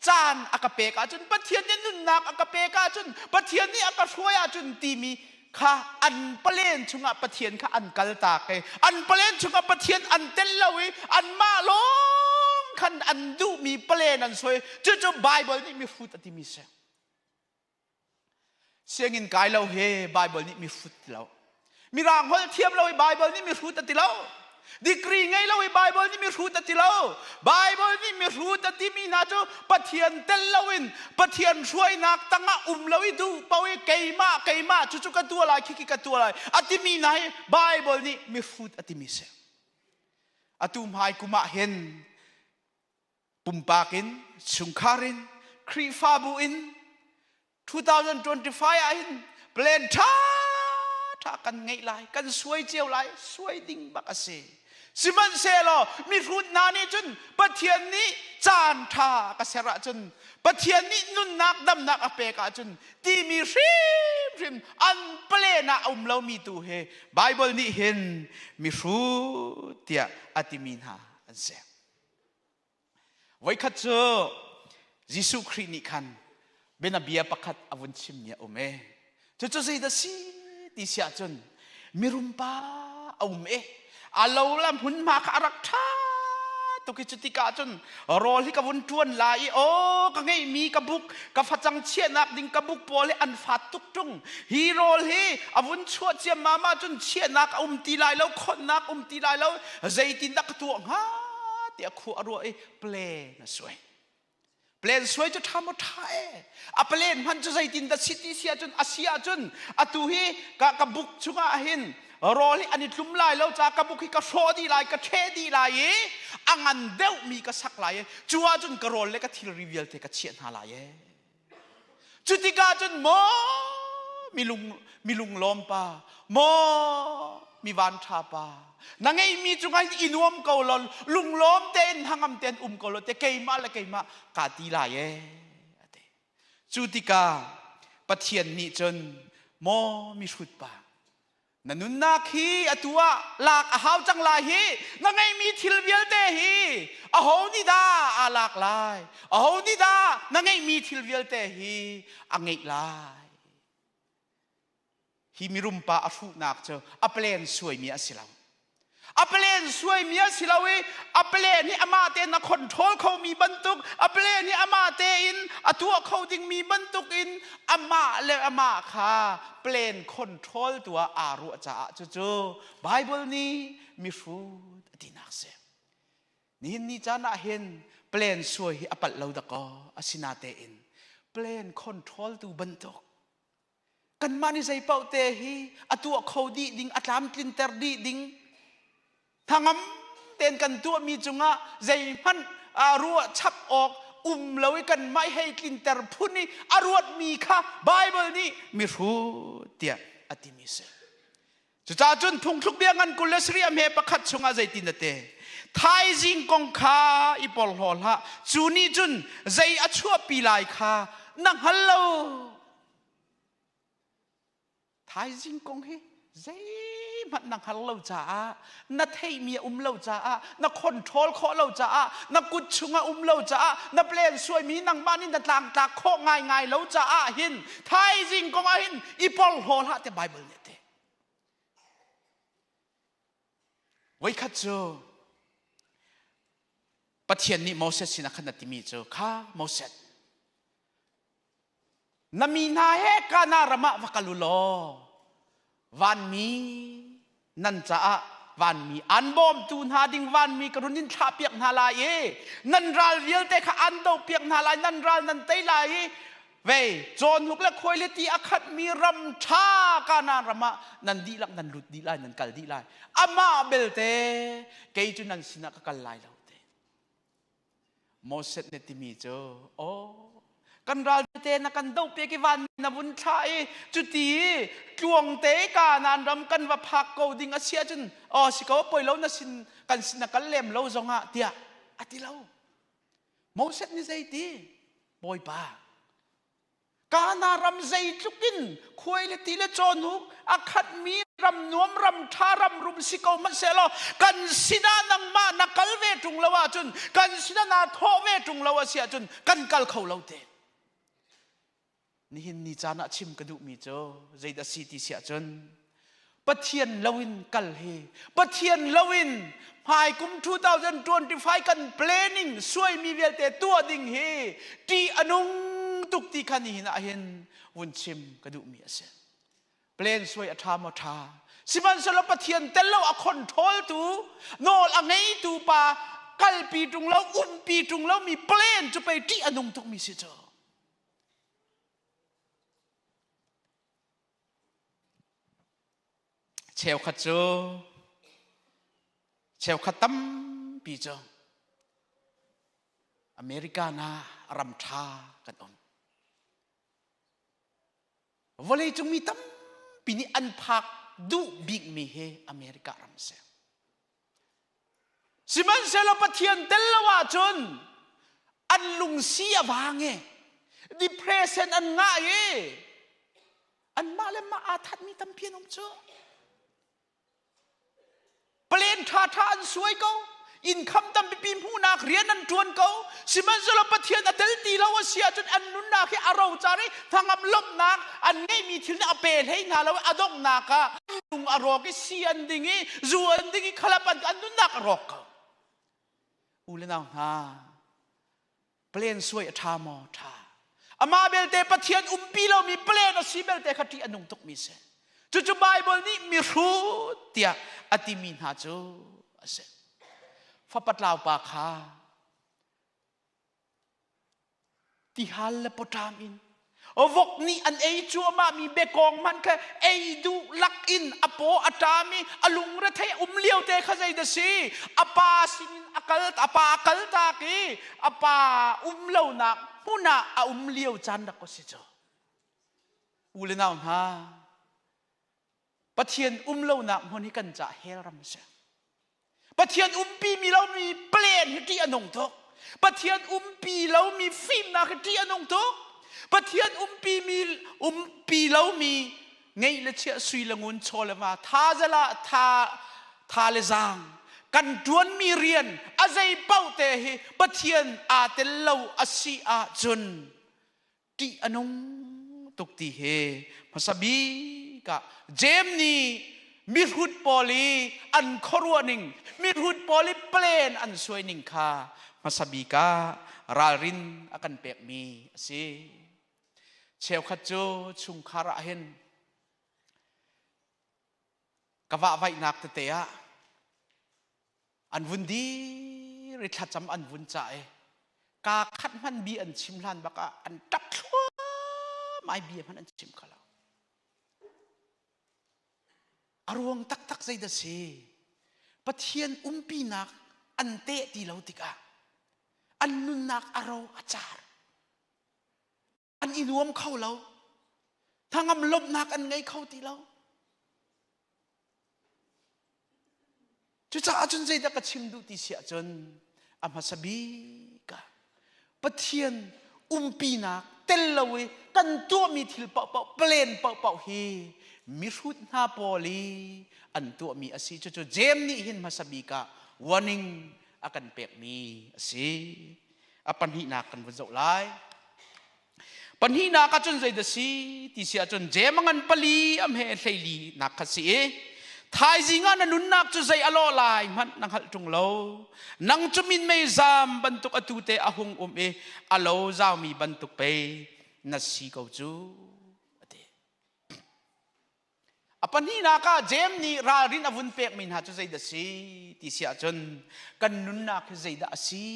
จานอากาเปกาจุนปะเทียนนี่นุ่นนักอากาเปกาจุนปะเทียนนี่อากาช่วยอาจุนตีมีข้าอันเปลี่ยนชุงปะเทียนข้าอันกัลตากอันเปลี่ยนชุงปะเทียนอันเตลลาวิอันมาลงขันอันดูมีเปลี่ยนอันสวยจู่ๆไบเบิลนี่มีฟุตอติมิเสียงอินกายเราเฮไบเบิลนี่มีฟุตเรามีรางหัวเทียมเราไบเบิลนี่มีฟุตติเราดีกรีไงเราไบเบิลนี่มีฟุตติเราไบเบิลนี่มีฟุตติมีนาจูปะเทียนเตลลาวินปะเทียนช่วยนักตั้งเราดูเปาเกยมาจู่ๆกันตัวอะไรคิดกันตัวอะไรอติมีไหนไบเบิลนี่มีฟุตอติมิเสอตุมหายกุมาเห็นปุ่มปากินสุงคารินครีฟาบูอิน2025 อินเปลี่ยนท่ากันไงไลกันสวยเจียวไลสวยดิ่งบักเสสิมันเซลมีรูดนานี่จนปะเทียนนี้จานท่ากระเสระจนปะเทียนนี้นุ่นนักดำนักอเปกาจนตีมีริมอันเปลี่ยนเรามีตัวเฮไบเบิลนี่เห็นมีรูดเตียอติมินหาอันเสไว้ขัดเจอยิสุครินิคันเบนเบียปักขัดอวุนชิมเนี่ยโอเมจะใจดัสิติเสียจนมีรุมป้าโอเมอาลาวลำหุ่นมาคารักท่าตุกิจุติกาจนรอที่กวุนทวนลายโอ้ก็ไงมีกบุกกับฟัดจังเชียนักดิ่งกบุกโปเลอันฟัดตุกจงฮีโร่เฮอวุนชัวเจียมาจนเชียนักตีลายแล้วคนนักตีลายแล้วใจตินดักตัวฮะเดี๋ยวขัวรัวเปลนสวยเปลนสวยจะทำอะไรเปลนมันจะใจตินดัชติเสียจนอาเซียจนตุฮีกบุกชุกอาหินรอที่อันนี้ลุ่มลายแล้วจากกบุกที่กระโชดีลายกระเทดีลายอันเดียวมีกระสักลายจัวจนกระโรลเลยกระทิลรีวิลเทกระเชียนหาลายจุดที่กาจนโมมีลุงล้มป่าโมมีวันทาป่านั่งไงมีจุงไงอินวมเกาลลุงล้มเต้นทางอำเต้นเกาลแต่เกยมาละเกยมากาตีลายจุดที่กาปะเทียนนี่จนโมมีชุดป่านั่นนุนนักฮีอตัวหลากหาวจังลายฮีนั่งไงมีทิลเวียลเตฮีอโหนิดาหลากลายอโหนิดานั่งไงมีทิลเวียลเตฮีอังไงลายฮีมีรุมปาอฟุนักเจอเปลนสวยมีอสิลาวเปลนสวยมีอสิลาวีเปลนนี่อามาเตนนักคอนโทรลเขามีบรรทุกเปลนนี่อามาเตอินตัวเขาดิ่งมีบรรทุกอินอามาเลอามาค่ะเปลนคอนโทรลตัวอารุจ่าจู่ๆไบเบิลนี้มีฟูดที่นักเสนี่จะน่าเห็นเปลนสวยอปัดเราตะกออสินาเตอินเปลนคอนโทรลตัวบรรทุกกันมานี่ใจเป่าเตฮีตัวเขาดีดิ่งอัตลามกลินเตอร์ดีดิ่งทางเต้นกันตัวมีจุงะใจมันรัวชับออกเราไว้กันไม่ให้กลินเตอร์พูดนี่รัวมีค่ะไบเบิลนี่มีรู้เตียอติมิเสจุดจุนพุงทุกเบียงันกุลสรีอเมปะขัดจุงะใจตินเตไทยจิงกงคาอีปอลฮอลฮะจูนี่จุนใจอัชัวปีไลค่ะนังฮัลโหลไทยจิงกงเฮใจมันนังฮัลโหลจ้านัดให้เมียเราจ้านักคอนโทรลข้อเราจ้านักกุดชุงเราจ้านักเปลี่ยนสวยมีนังบ้านนี่นักต่างตาข้อง่ายเราจ้าหินไทยจริงก็หินอีพอลโฮลฮะแต่ไบเบิลเนี่ยเตไว้ขัดเจอปะเทียนนี่โมเสสสินะขนาดที่มีเจอข้าโมเสสนามีนาเฮกานารมะวะกัลุโลวันมีนั่นจะวันมีอันบอมตูนหาดิ่งวันมีกระดุนินชาเปียกนาลายนั่นรัลเวียลเตะอันโตเปียกนาลายนั่นรัลนั่นเตยลายเว้จนหุกและคอยเลตีอาคัดมีรำชากานารมะนั่นดีลักนั่นหลุดดีลายนั่นกัลดีลายอามาเบลเตเกยจุนันสินักกัลลายเราเตโมเสสเนติมีเจอโอกันรัลเตนักกันโตเปียกวันนับุญชัยจุตีจวงเตกานานรำกันว่าพักโกดิ่งอาเซียจนสิเขาปล่อยเรานะสินกันสินักกันเล่มเราจงเตียอติเราโมเสสนี่ใจตีปล่อยปากานารำใจจุกินคุยเลตีเลจอนุกอาคัดมี รำนวมรำท่ารำรุมสิโกมันเสลอกันสินานังมานักกัลเวจุงละว่าจุนกันสินานาโทเวจุงละว่าเสียจุนกันกัลเขาเล่าเตนี่หินนี่จานะชิมกระดูมีโจใจดัสีติเสียจุนปะเทียนลวินกัลเฮปะเทียนลวินภายกุม2025กัน planning ช่วยมีเวลเตตัวดิ่งเฮที่อนุงตุกที่ขันหินอาเห็นวุ่นชิมกระดูมีเสียเปลนสวยอัฐามทาสิมันสลับปะเทียนเตลเราอคอนโทรลตูโนลอังไงตูปากัลปีจุงเราปีจุงเรามีเปลนจะไปที่อนุงตุกมีเสียจ้าเชลขัดโจเชลขัดตั้มปีจงอเมริกานารำทากันอมวันนี้จงมีตั้มปีนี้อันพักดูบิ๊กมีเฮอเมริการำเซลสิมันเซลปะเทียนเตลว่าจนอันลุงเสียวางเงดิเพรสเซนอันง่ายอันมาเลมาอาทัดมีตั้มเพียนอมเจอเปลี่ยนท่าทางสวยเขาอินคำตั้มปีมผู้นักเรียนนั้นจวนเขาสิมันสลับปะเทียนอัตลตีเราเสียจนอันนุนนักให้อารมณ์จารีทางอับลบนักอันนี้มีที่น่าเปรย์ให้นาเราอดงนักลุงอารมณ์กิเสียนดิ่งจวนดิ่งขลับอันนุนนักรอกเขาอุเลนาฮาเปลี่ยนสวยท่ามอท่าอามาเบลเตปะเทียนปีเรามีเปลี่ยนสิเบลเตขัดที่อันนุงตุกมีเสจุไบเบิลนี้มีรู้เตียอติมินหาจูเสฟ้าปัดลาวปาคาที่ฮัลเลปตามอินวกนี้อันเอจัวมามีเบกองมันแค่เอดูลักอินอโปอัตามีอลุงระเทเลี้ยวเตขใจเดซีอปาสินอากาลอปาอากาลตากีอปาเลี้ยวนักมุนาเลี้ยวจันดักก็สิจ้าอุเลนาฮาปะเทียนเล่าหนักมันให้กันจะเฮรัมเสปะเทียนปีมีเรามีเปลี่ยนที่อนงทกปะเทียนปีเรามีฟิล์มนักที่อนงทกปะเทียนปีมีปีเรามีไงละเชียสุยละงุนโชลมาท่าจะละท่าเลจางกันดวนมีเรียนอาศัยเป้าเตะปะเทียนอาเตลเราอาศีอาจนที่อนงตุกตีเฮภาษาบีเจมนี่มิรุดปอลีอันครัวนิงมิรุดปอลีเปลนอันสวยนิงค่ะมาสบีการารินอากันเปกมีสิเชลขัดโจชุงคาราเห็นกะว่าไว้นักเตะอันวุ่นดีริทัดจำอันวุ่นใจกาขัดมันบีอันชิมลันบักอันตักชัวไม่บีมันอันชิมเขาอารมณ์ตักใจเดซีปะเทียนปีนักอันเตะตีเราติกาอันนุนนักอารมณ์อาจารย์อันอินวมเข้าเราทางอำลบนักอันไงเข้าตีเราจุจ้าจนใจดักชิมดูตีเสียจนอามาสบีกาปะเทียนปีนักเตลเราเวกันตัวมีทิลเป่าเปลี่ยนเป่าเฮมิรุดนาโปลีอันตัวมีอาศัยจุเจมนี่เห็นมาสบีกาวันนึงอากันเปียกมีอาศัยอาปัญหานักกันวันเจ้าไลปัญหานักจนใจเดซีที่เสียจนเจมังันปลีอเมเฮลีนักขัดสีทายจิงานันนุนนักจุใจอโลไลมันนังหัดจงโลนังจุมินไม่จามบรรทุกอตุเตอหงอโลจามีบรรทุกไปนัสซีเกาจูปัญหานักเจมนี่รารินอวุนเปกมินหาจุใจเดซีที่เสียจนกันนุนนักใจเดซี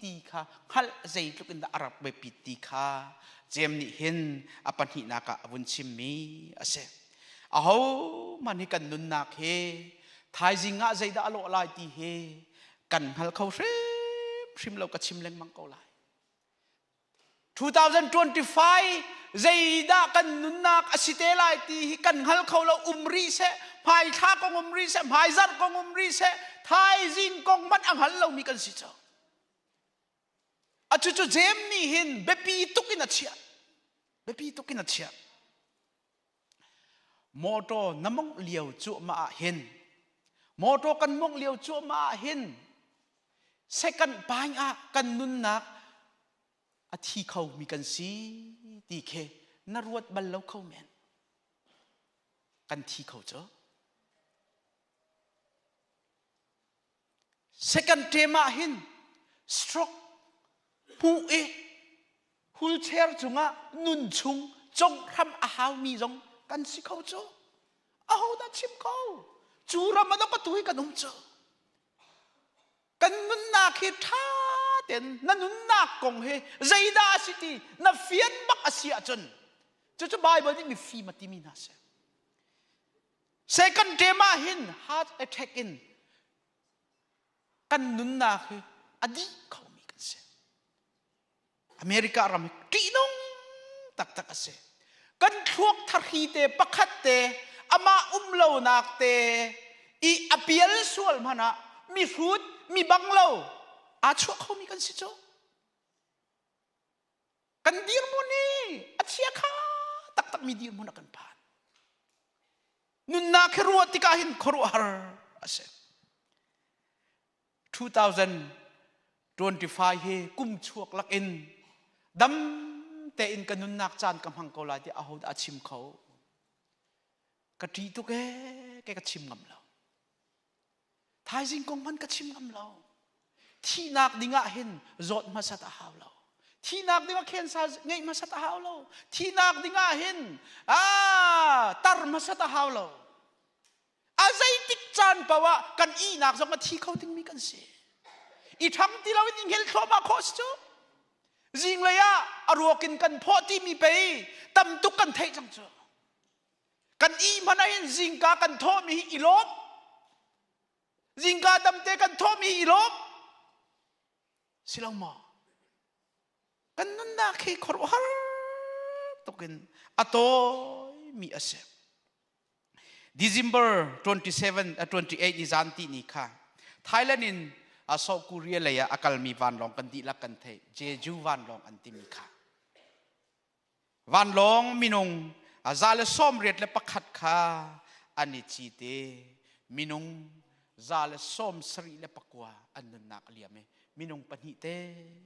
ตีค่ะฮัลใจทุกินดาอารับเบปิตีค่ะเจมนี่เห็นปัญหานักอวุนชิมมีอาเซเอามันให้กันนุนนักเฮทายจิงะใจเดอโลลายตีเฮกันฮัลเขาชิมเราก็ชิมเล่งมังเขาลาย2025 Zaida kan nunak asitela iti kan hal kaulo umri se pai tha kong umri se pai zar kong umri se thai jin kong man ang hal lo mi kan si cho achu jem ni hin bepi tukin achia โมโตน้ำมงเลียวจั่วมาเห็นโมโตกันมงเลียวจั่วมาเห็นเสกันปายกันนุนนักอาทิเขามีกันสีดีเคนรวดบัลลังเขาแมนกันที่เขาเจอเสกันเทมาเห็นสโตรกผู้ฮูลเชอร์จุงะนุนชุงจงทำอาหารมีจงกันสิเขาเจออาหูดัชิมเขาจูรามันต้องกระตุยกันนุ่มเจอกันนุนนาคิดท่าเด่นนั่นนุนนากงเฮใจดาสิทีนั่นเฟียนบักอาเซียจนจะไบเบิลนี่มีฟีมาที่มีนาเซsecond day ma hin heart attack in kan nun na he adi khau mi kan se America ram ti nong tak tak ase kan thuak thar hi te pakhat te ama umlo nak te I apial sual mana mi fruit mi banglo a chu khau mi kan se cho kan dir mo ni achia kha tak tak mi dir mo na kan pa nun na keruat tikahin koruar ase 2025 he kum chuak lak in dam te in kanun nak chan kam hang ko lai ti ahod achim khau ka ti tu ke ka chim ngam lo thai jing kong man ka chim ngam lo thi nak dinga hin zot ma sat a haw lo thi nak dinga khen sa ngai ma sat a haw lo thi nak dinga hin tar ma sat a haw lo azai tik chan pawa kan I nak zong ma thi khau ting mi kan se I thang ti lo in hel thlo ma khos chu jing le ya aruakin kan pho ti mi pe tam tu kan thei chang chu kan I mana hin jing ka kan tho mi I lop jing ka tam te kan tho mi I lop silang ma kan nun na khi khor har tokin atoy mi ase December 27 28 is anti ni kha Thailand in South Korea le ya akal mi van long kan di la kan the Jeju van long anti mi kha van long minung azale som riat le pakhat kha ani chi te minung zale som sri le pakwa anun nak liame minung pani te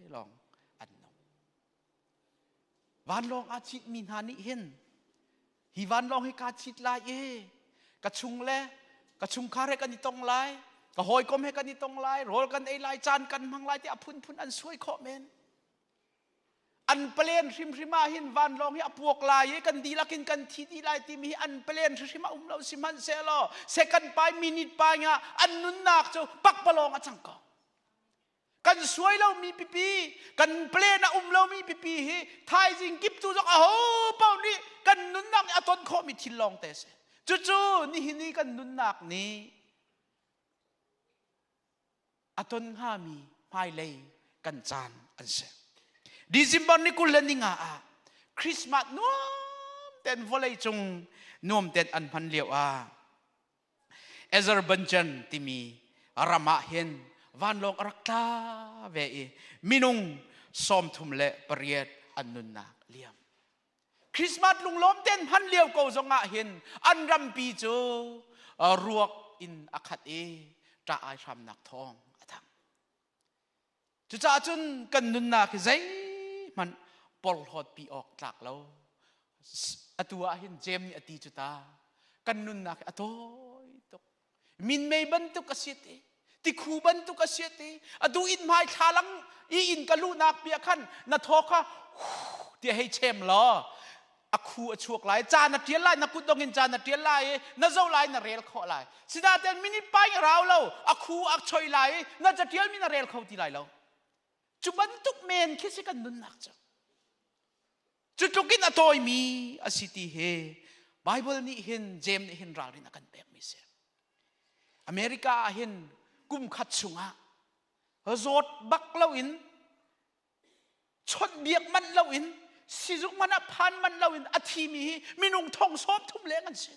long annong van long achit min hani hin hi van long hi ka chit la ye ka chung le ka chung khare kan itong lai ka hoi kom he kan itong lai rol kan ei lai chan kan mang lai ti aphun an suai kho men an plen rim hin van long hi apuak lai ye kan di lakin kan thi di lai ti mi an plen rim lo siman se lo second pai minute pa nga an nun nak cho pak palong achang ko kan suai lo mi pipi kan plen lo mi pipi hi thai jing kip tu jok a ho pau ni kan nun nak aton kho mi thilong te se chu ni kan nun nak ni aton ha mi mai lei kan chan an se December ni kulan ni nga Christmas nom ten volei chung nom ten an phan liao Azerbaijan timi rama hen van long arakta ve minung som thum le pariat an nun nak liam Christmas lung lom ten phan liao ko zonga hen an ram pi chu ruak in akhat ta ai tham nak thong athang chu cha chun kan nun na ki zai man pol hot pi ok tlak lo atua hin jem ni ati chuta kan nun na ki atoy tok min mei ban tu kasite ti khu ban tu kasite adu in mai thalang I in kalu nak pi khan na thoka ti hei chem lo akhu achuak lai cha na tial lai na kutong in cha na tial lai na zo lai na rel kho lai sida ten minute pai raw lo akhu ak choi lai na cha tial mi na rel kho ti lai lo chuban tuk men khisi kan nun nak cha chutukin atoy mi asiti he Bible ni hin jem ni hin ral rin akan pek mi se America hin kum khat chunga zot bak lo in chot biak man lo in sizuk mana phan man lo in athi mi minung thong sop thum le ngan se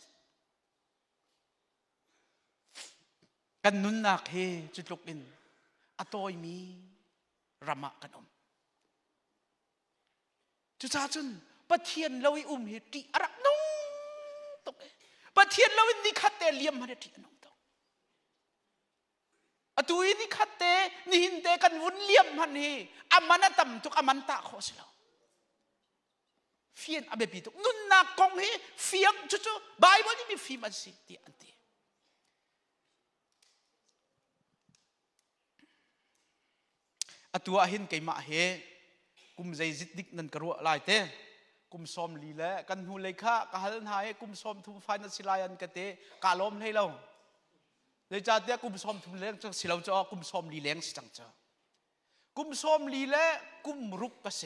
kan nun nak he chutuk in atoy mi rama kanom chu cha chun pathian loi hi ti arak nong tok ปะเทียนแล้วนี่ขัดเตเลียมมันที่น้องต้องอตุยนี่ขัดเตนี่หินเตกันวุ่นเลียมมันนี่อามันตั้มทุกอามันตาโคสิเราเฟียนอาเบปีตุกนุนนักกงเฮเฟียงจุ๊ๆไบเบิลนี่มีฟีมันสิที่อันที่อตัวหินไก่มาเฮกุมใจจิตดิกนันกระรัวลายเตกุมซอมลีเละกันหูเลยค่ะกะฮัลหายกุมซอมทุมไฟนัสิลายันกะเตกาลมให้เราเลยจ่าเตกุมซอมทุมเลี้ยงจังสิเราจะกุมซอมลีเลี้ยงสิจังจ้ากุมซอมลีเละกุมรุกกะเส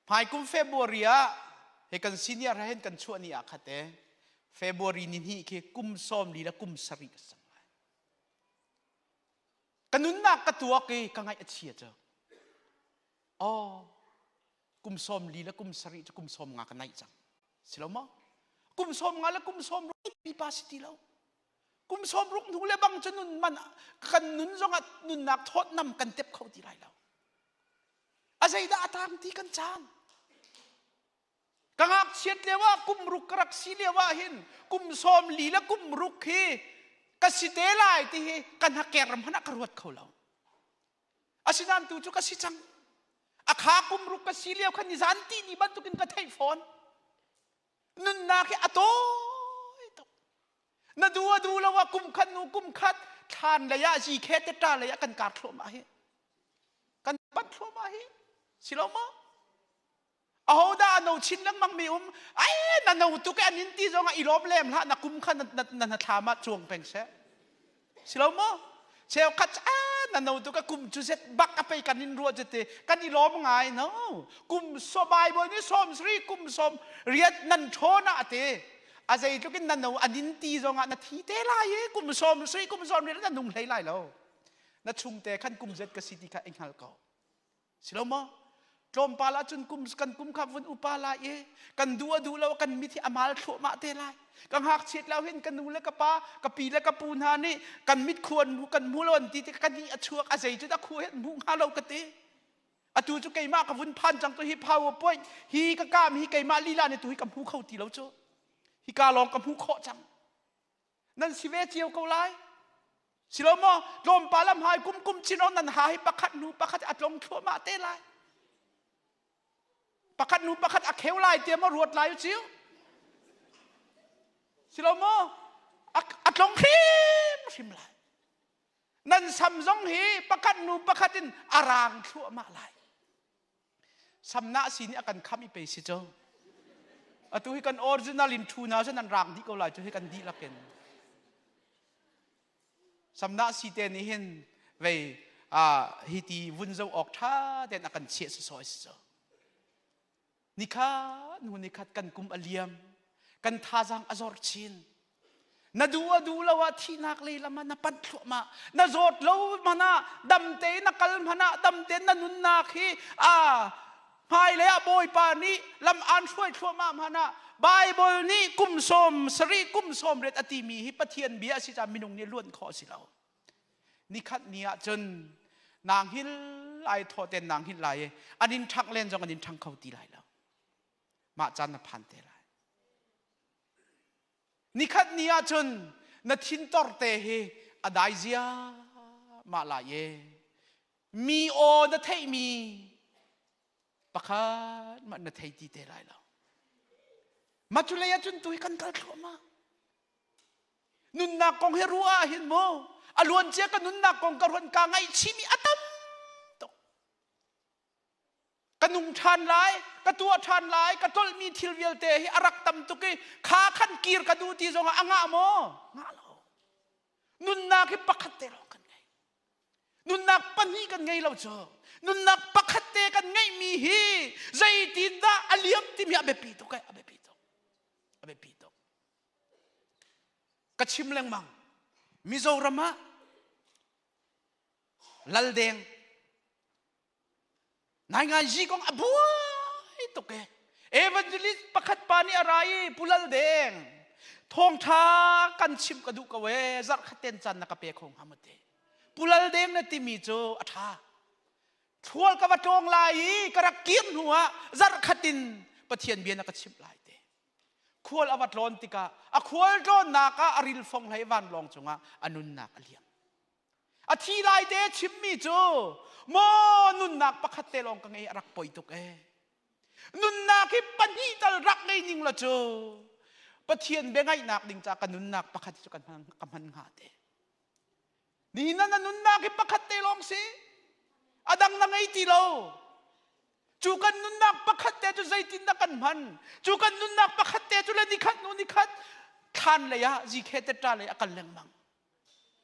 ภายกุมเฟบรุรีเฮกันซีเนียร์เห็นกันชั่วนี่อาคาเตเฟบรุรีนี่ฮีเคกุมซอมลีเละกุมสริกสังกันนุนนักกะตัวเกกังไงอัจฉริยะจ้าอ๋อกุมสมลีและกุมสริจะกุมสมงากันไหนจังสิเรามากุมสมงาและกุมสมรุกปีปาสิติเรากุมสมรุกหนูและบังจนุนมันกันนุนจงอัดนุนนักทอดนำกันเต็บเขาที่ไรเราอาศัยดาตามที่กันจานกังหักเชียดเลยว่ากุมรุกกรักสีเลยว่าเห็นกุมสมลีและกุมรุกเฮกัสิเตลายที่กันหักแกรมพนักกรวดเขาเราอาศัยนั้นตัวจุกสิจังอาขากุมรุกกสีเลียวขันนิสันตีนี่บันตุกินกระไทฟอนนุนนาแค่อโต้นาดูแล้วว่ากุมขันนูกุมขัดทานระยะจีเคเตตาระยะกันการโคลมาเฮกันปัดโคลมาเฮสิเรามาเอาดาโนชินลังมังมีไอ้นันเอาตุกอันนินตีจงอีรอบเล่มละนักกุมขันนันธามาจวงเป็งเสสิเรามาเชลคัดนั่นเราตัวก็กุมจุดเสร็จบักไปกันนินรัวจะเตกันอีล้อมไงเนาะกุมสบายบนนี้สมสรีกุมสมเรียดนันโชนะเตอาศัยตัวกินนั่นเราอันนินตีจงอ่ะนาทีเตลายกุมสมสรีกุมสมเรียดนั่นนุ่งไหลแล้วนัดชุมเตขันกุมเสร็จก็สิทธิข้าเองฮัลเก่าสิเรามาจมปาลาจนกุมกันกุมขับวันอุปาลากันดูแล้วกันมิที่อามาลโชมาเตลายกังหักเฉียดแล้วเห็นกันนูและกะปากะปีและกะปูนานี่กันมิดควรกันมูลวันตีกันนี่อชัวอาศัยจุดตะควรมูหาเรากะเตอตูจุไกมากับวุ่นพันจังตัวฮิพาวป่วยฮีกะกามฮีไกมาลีลาในตัวฮิกับหูเข้าตีเราโจฮิกาลองกับหูเคาะจังนั่นสิเวเจียวเกาไลสิโลมอลมปาลำหายกุมชินอนนันหายปะคัดนูปะคัดอัดลงชัวมาเตลายปะคัดนูปะคัดอักเขวไลเตรียมมารวดไลจิ๋วสิเราโมอัดลงครีมลายนั่นสัมซงฮีประคัดนูประคัดินอารางชั่วมาลายสัมนาสีนี่อากันคำอีไปสิเจ้าอตุให้กันออริจินัลินทูนาฉันนั่นรางที่เขาลายจะให้กันดีละกันสัมนาสีเตนี่เห็นเว้ฮิตีวุ้นเจ้าออกท่าเด่นอากันเชี่ยสอยสิเจ้านิคัดนูนิคัดกันกุมอเลียมกันท่าจังอจอร์ชินนาดูแล้วว่าที่นักเลยละมันนับปัดขมานาโจดแล้วมันน่ะดำเตนนักลมันน่ะดำเตนนันุนนักฮีหายเลยบอยปานี้ลำอันช่วยขมามันน่ะไบเบิลนี้กุมสมสรีกุมสมเรตอติมีฮิปเทียนเบียสิจามินุงเนี่ยล้วนขอสิเรานี่ขัดเนี่ยจนนางฮิลไลทอเตนนางฮิลไลอันนี้ทักเล่นจังอันนี้ทังเขาตีไลแล้วมาจันนพันเตไลนี่ขัดนี่อาจนนัดทินตอร์เตะอดายเซียมาลายมีโอนัดเทมีปะคัดมันนัดเทตีเตะไรแล้วมาจุเลยอาจนตุยกันกัลเข้ามานุนนักกองเฮรัวเห็นโมอลวนเจ้ากันนุนนักกองกระหวนกางไอชิมีอัตมกันนุ่งทานลายกระตัวทานลายกระต้นมีทิลเวลเตะอารักตำตุกีขาขันกีร์กระดูตีจงอ่างะโมงาโลนุนนักให้ปักขัดเตะเรากันไงนุนนักปันนี้กันไงเราเจอนุนนักปักขัดเตะกันไงมีฮีใจตีนดาอเลียมที่มีอาเบปีโตกันอาเบปีโตกระชิมแรงมังมิโซรามะลัลเดงนายงานจีกงอบัวตุกเอวันเจลิสประคัดปานีอะไรปุลัลเดงทองท้ากันชิมกระดูกเวจักขัดเต้นจันนักเปะคงฮามเตปุลัลเดงนั่นที่มีโจอัฐาทัวร์กับจงลายกระเกียนหัวจักขัดินปะเทียนเบียนักชิมลายเต ควรอวัดร้อนติกาควรร้อนนักอริลฟงไหวันลองจงอนุนนักเลี้ยงที่ไรเดชิมมีจูมอนุนนักประคัตเตลองกังไงรักปอยตุกนุนนักที่ปัญญาตรักไงนิงละจูปะเทียนเบงไงนักดิงจากนุนนักประคัตจุกันกำมันหาเตนี่นั่นนุนนักที่ประคัตเตลองสิดังนังไงตีโลจูกันนุนนักประคัตเตจูใจตินนักกันมันจูกันนุนนักประคัตเตจูเลนิคัดนุนิคัดทันเลยอะจีเคเตตราเลยกันเลงมัง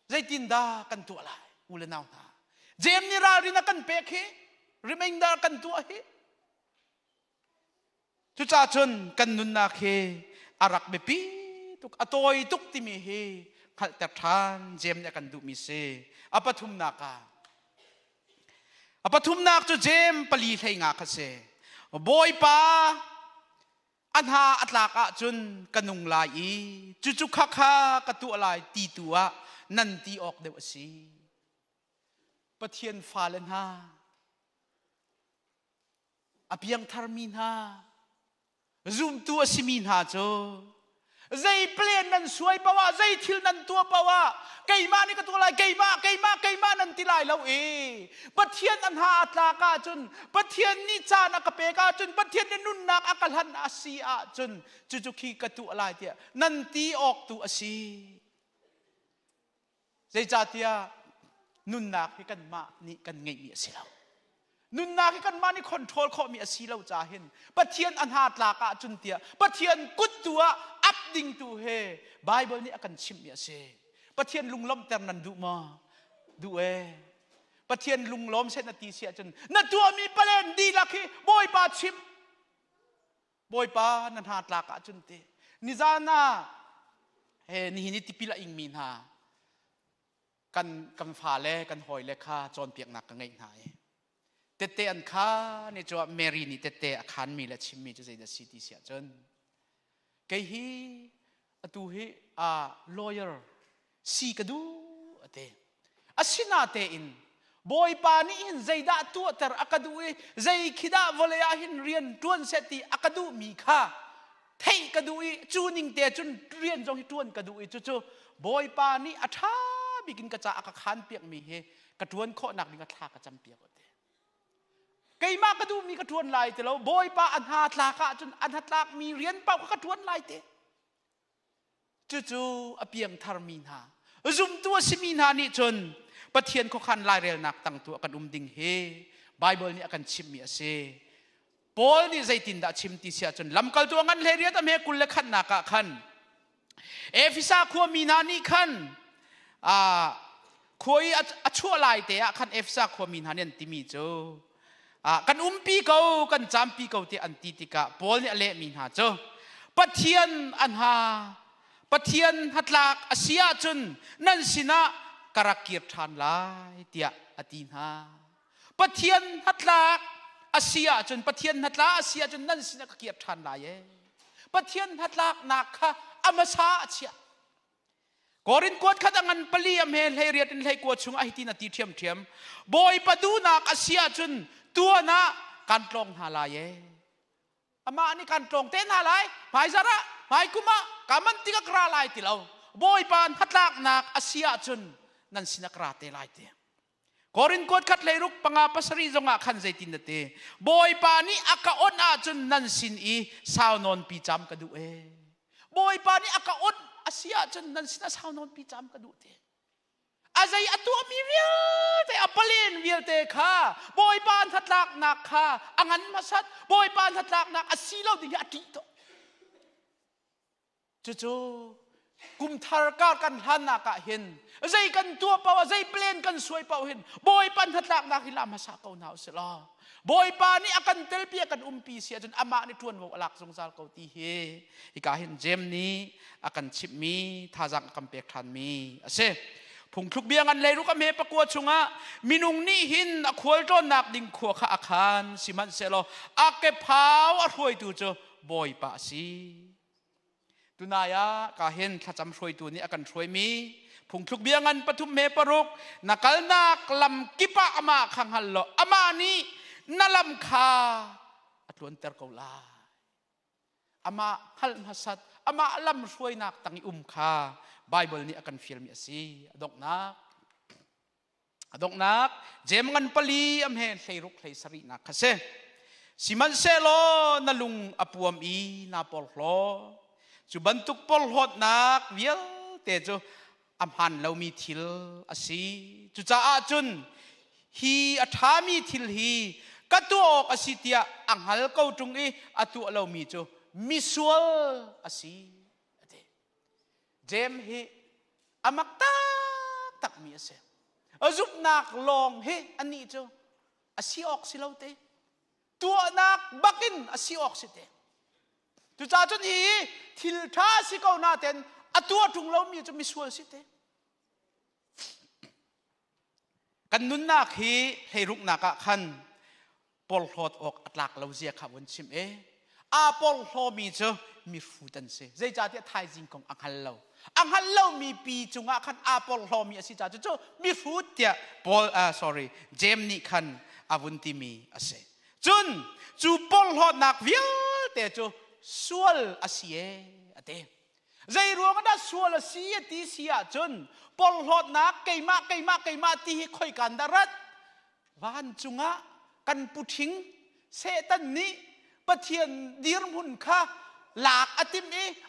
ใจตินดากันตัวอะไรอุลนาวนาเจมนี่รารินักกันเปกเฮริมิงดากันตัวเฮจุจ่าจนกันนุนนักเฮอารักเบปีตุกอตอยตุกติมีเฮขัดแต่ทานเจมเนี่ยกันดูมิเซอปทุมนักปฐุมนักจูเจมปลีให้งาคเสบอยป้าอันหาอัตลากะจุนกันนุงลายจุคักกระตัวลายตีตัวนันตีออกเดวสีปะเทียนฟาเลนฮาอภิยังทารมินฮาซุมตัวสิมินฮาโจใจเปลี่ยนนั้นสวยปะวะใจทิลนั้นตัวปะวะไก่มานี่ก็ตัวอะไรไก่มานั่นติลายเราปะเทียนอันหาอัตลากาจุนปะเทียนนี่จานักเปกาจุนปะเทียนนี่นุ่นนักอักลันอาซีอาจุนจุกีกตัวอะไรเตียนันตีออกตัวอาซีใจจ่าเตียนุ่นนักให้กันมานี่กันไงมีอาซีเรานุนนาให้กันมานี่คอนโทรลข้อมีอาศีเราจ่าเห็นปะเทียนอันหาตลากะจุนเตียปะเทียนกุดตัวอัพดิ่งตัวเฮไบเบิลนี่อากันชิมมีอาเซปะเทียนลุงล้อมแต่นันดูมาดูปะเทียนลุงล้อมเส้นนาทีเสียจนนัดตัวมีประเด็นดีลักที่บอยปาชิมบอยปานันหาตลากะจุนเตนิจานานี่นี่ติปิละอิงมินฮากันฟ้าเล่กันหอยเล่ข้าจอนเปียกหนักกันไงหายเตอันข้าเนี่ยจะเมรีนี่เตอาคารมีและชิมมีจะใส่เดซิตี้เสียจนเกฮีตัวฮีlawyer สีกระดูเตสินาเตอินบอยปานี่อินใจด่าตัวแต่อักดูใจคิดาวเลยหินเรียนจวนเสตีอักดูมีค่าเทกระดูจูนิงเตจุนเรียนจงฮิจวนกระดูจู่บอยปานี่อัฐาบิกินกระจาอักขานเปียกมีเฮกระทวนข้อหนักนี่กระทากระจำเปียกไก่มากก็ดูมีกระทวนลายแต่เราบอยป้าอันหาตลากะจนอันหาตลากมีเหรียญเป่ากระทวนลายเตจู่อเปียงทารมีนาซุมตัวสิมีนานี่จนปะเทียนเขาขันลายเรียลนักตั้งตัวกันดิ่งเฮไบเบิลนี่อากันชิมมีอาเซปอลนี่ใจตินดาชิมติเสียจนลำกัลตัวงั้นเรียตอเมกุลเลขันนักขันเอฟิซาขัวมีนานี่ขันขัวชั่วลายเตะขันเอฟิซาขัวมีนานี่ติมีโจกันปีเก่ากันจำปีเก่าที่อันติติกะปอลเนี่ยเละมีหาเจ้าปะเทียนอันหาปะเทียนหัดลากอาเซียจนนั่นสินะกระเกียบทานลายเตียอตีนหาปะเทียนหัดลากอาเซียจนปะเทียนหัดลากอาเซียจนนั่นสินะกระเกียบทานลายปะเทียนหัดลากนักค่ะอามาซาเชียกอรินกวดขัดงันปลีอเมลให้เรียนให้กวดชงไอที่นาทีเทียมบอยปะดูนักอาเซียจนตัวนะการตรงหาลายอามานี่การตรงเต้นหาลายหมายสาระหมายกุมะกามันติกกราลายติเราบอยปานฮัดลากนักอาเซียจุนนั่นสินักราเตลายเตกอรินกดขัดเลยรุกปังอาปัสรีจงอาขันใจตินเตบอยปานี่อากาอนอาจุนนั่นสินอีสาวนอนปีจำกระดูบอยปานี่อากาอนอาเซียจุนนั่นสินะสาวนอนปีจำกระดูเตอาศัยตัวมีเวียแต่อัปเลนเวียเตค่ะบอยปานทัดลากนักค่ะอังันมาสัตบอยปานทัดลากนักอาศิเราดิ่งอดีตจู่กุมทารกากันหันนักเห็นใจกันตัวเปล่าใจเปลี่ยนกันสวยเปล่าเห็นบอยปานทัดลากนักฮิลามาสักเอาหนาวเสียละบอยปานนี่อากันเตลเปียกันปีเสียจนอามานี่ทวนวกหลักสงสารเขาตีเฮอีกาเห็นเจมนี้อากันชิบมีท่าจังกำเปกทันมีเสผงทุกเบียงอันเลยรู้ก็เมประกวดชงะมินุงนี่หินอควอลโจนักดิ่งขัวข้าอาคารสิมันเซโลอาเก็บพาวอรวยตัวเจอบอยปะซีตุนายะกาเห็นถ้าจำรวยตัวนี้อากันรวยมีผงทุกเบียงอันปฐุมเมปรุกนักนักลำกิปะอามาขังฮัลโลอามานี้นัลำคาอัตวนเตอร์กอลาอามาฮัลมาสัต ama lam suai nak tangi kha Bible ni akan film asi adok nak jem ngan pali am hen thairuk thai sari nak khase siman selo nalung apuam I na pol hlo chu bantuk pol hot nak vial te chu am han lo mi thil asi chu cha a chun hi athami thil hi katuok asitia anghal ko tung I atu lo mi chu misual asi ate jem hi amak tak mi ase azup nak long he ani chu asiok silote tua nak bakin asiok site tu cha chun hi thil tha si ko na ten atua tung lo mi chu misual site kan nun nak hi heiruk naka khan pol hot ok atlak lo zia kha won chim a pol ho mi chu mi futan se zai cha te thai jing kong anghal lo mi pi chunga khan a pol ho mi asi cha chu mi fut tia pol jem ni khan avunti mi ase chun chu pol hot nak vial te chu sual asie ate zai ruang da sual asie ti sia chun pol hot nak keima ti hi khoi kan darat van chunga kan puthing setan ni pathian dir mun kha lak atim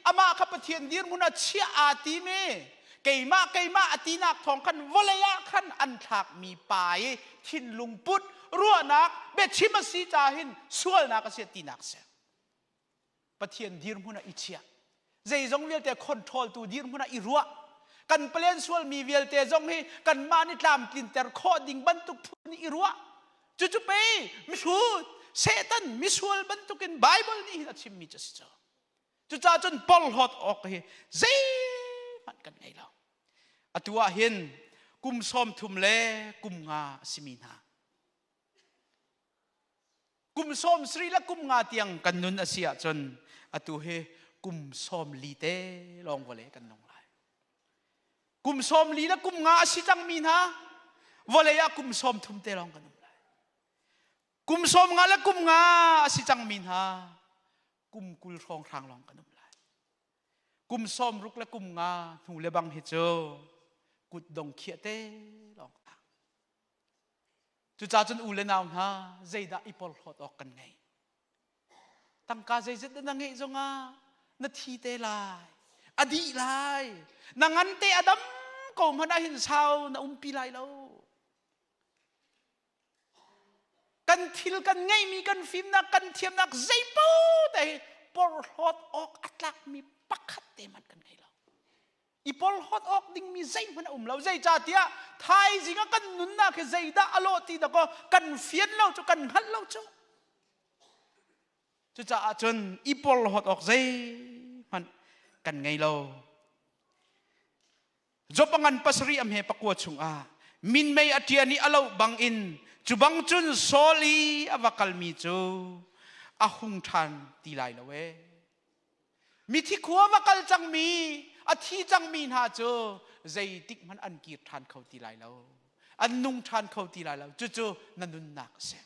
ama kha pathian dir mun a chia ati me keima ati nak thong khan volaya khan an thak mi pai thin lungput ruwa nak be chimasi cha hin sual nak ase ti nak se pathian dir mun a ichia zai zong wel te control tu dir mun a i ruwa kan plan sual mi wel te zong hi kan mani tlam tin ter kho ding bantuk phun i ruwa chu pe misut setan misual bantukin Bible ni hina chimmi chascha chu cha chun pol hot ok hi zai man kan ngai lo atua hin kum som thum le kum nga simina kum som sri la kum nga tiang kan nun asia chun atu he kum som li te long vole kan nong lai kum som li la kum nga si chang min ha vole ya kum som thum te long kan kum som nga la kum nga si chang min ha kum kul rong rang long kanum lai kum som ruk la kum nga thu le bang he cho kut dong khia te long ta chu cha chun u le naw ha zeida ipol hot ok kan ngai tang ka zai zet na ngai zonga na thi te lai adi lai nangan te adam ko mana hin sao na pi lai lo kan thil kan ngai mi kan phim na kan thiam nak zai po te pol hot ok atlak mi pakhat te man kan ngai lo I pol hot ok ding mi zai man lo zai cha tia thai jinga kan nun na ke zai da alo ti da ko kan fian lo chu kan hal lo chu cha chun I pol hot ok zai man kan ngai lo jopangan pasri am he pakwa chung a min mei atiani alo bang in chubang chun soli avakal mi chu ahung than ti lai lo we mi thi khuwa vakal chang mi athi chang min ha chu zai tik man an ki than khau ti lai lo an nung than khau ti lai lo chu nanun nak se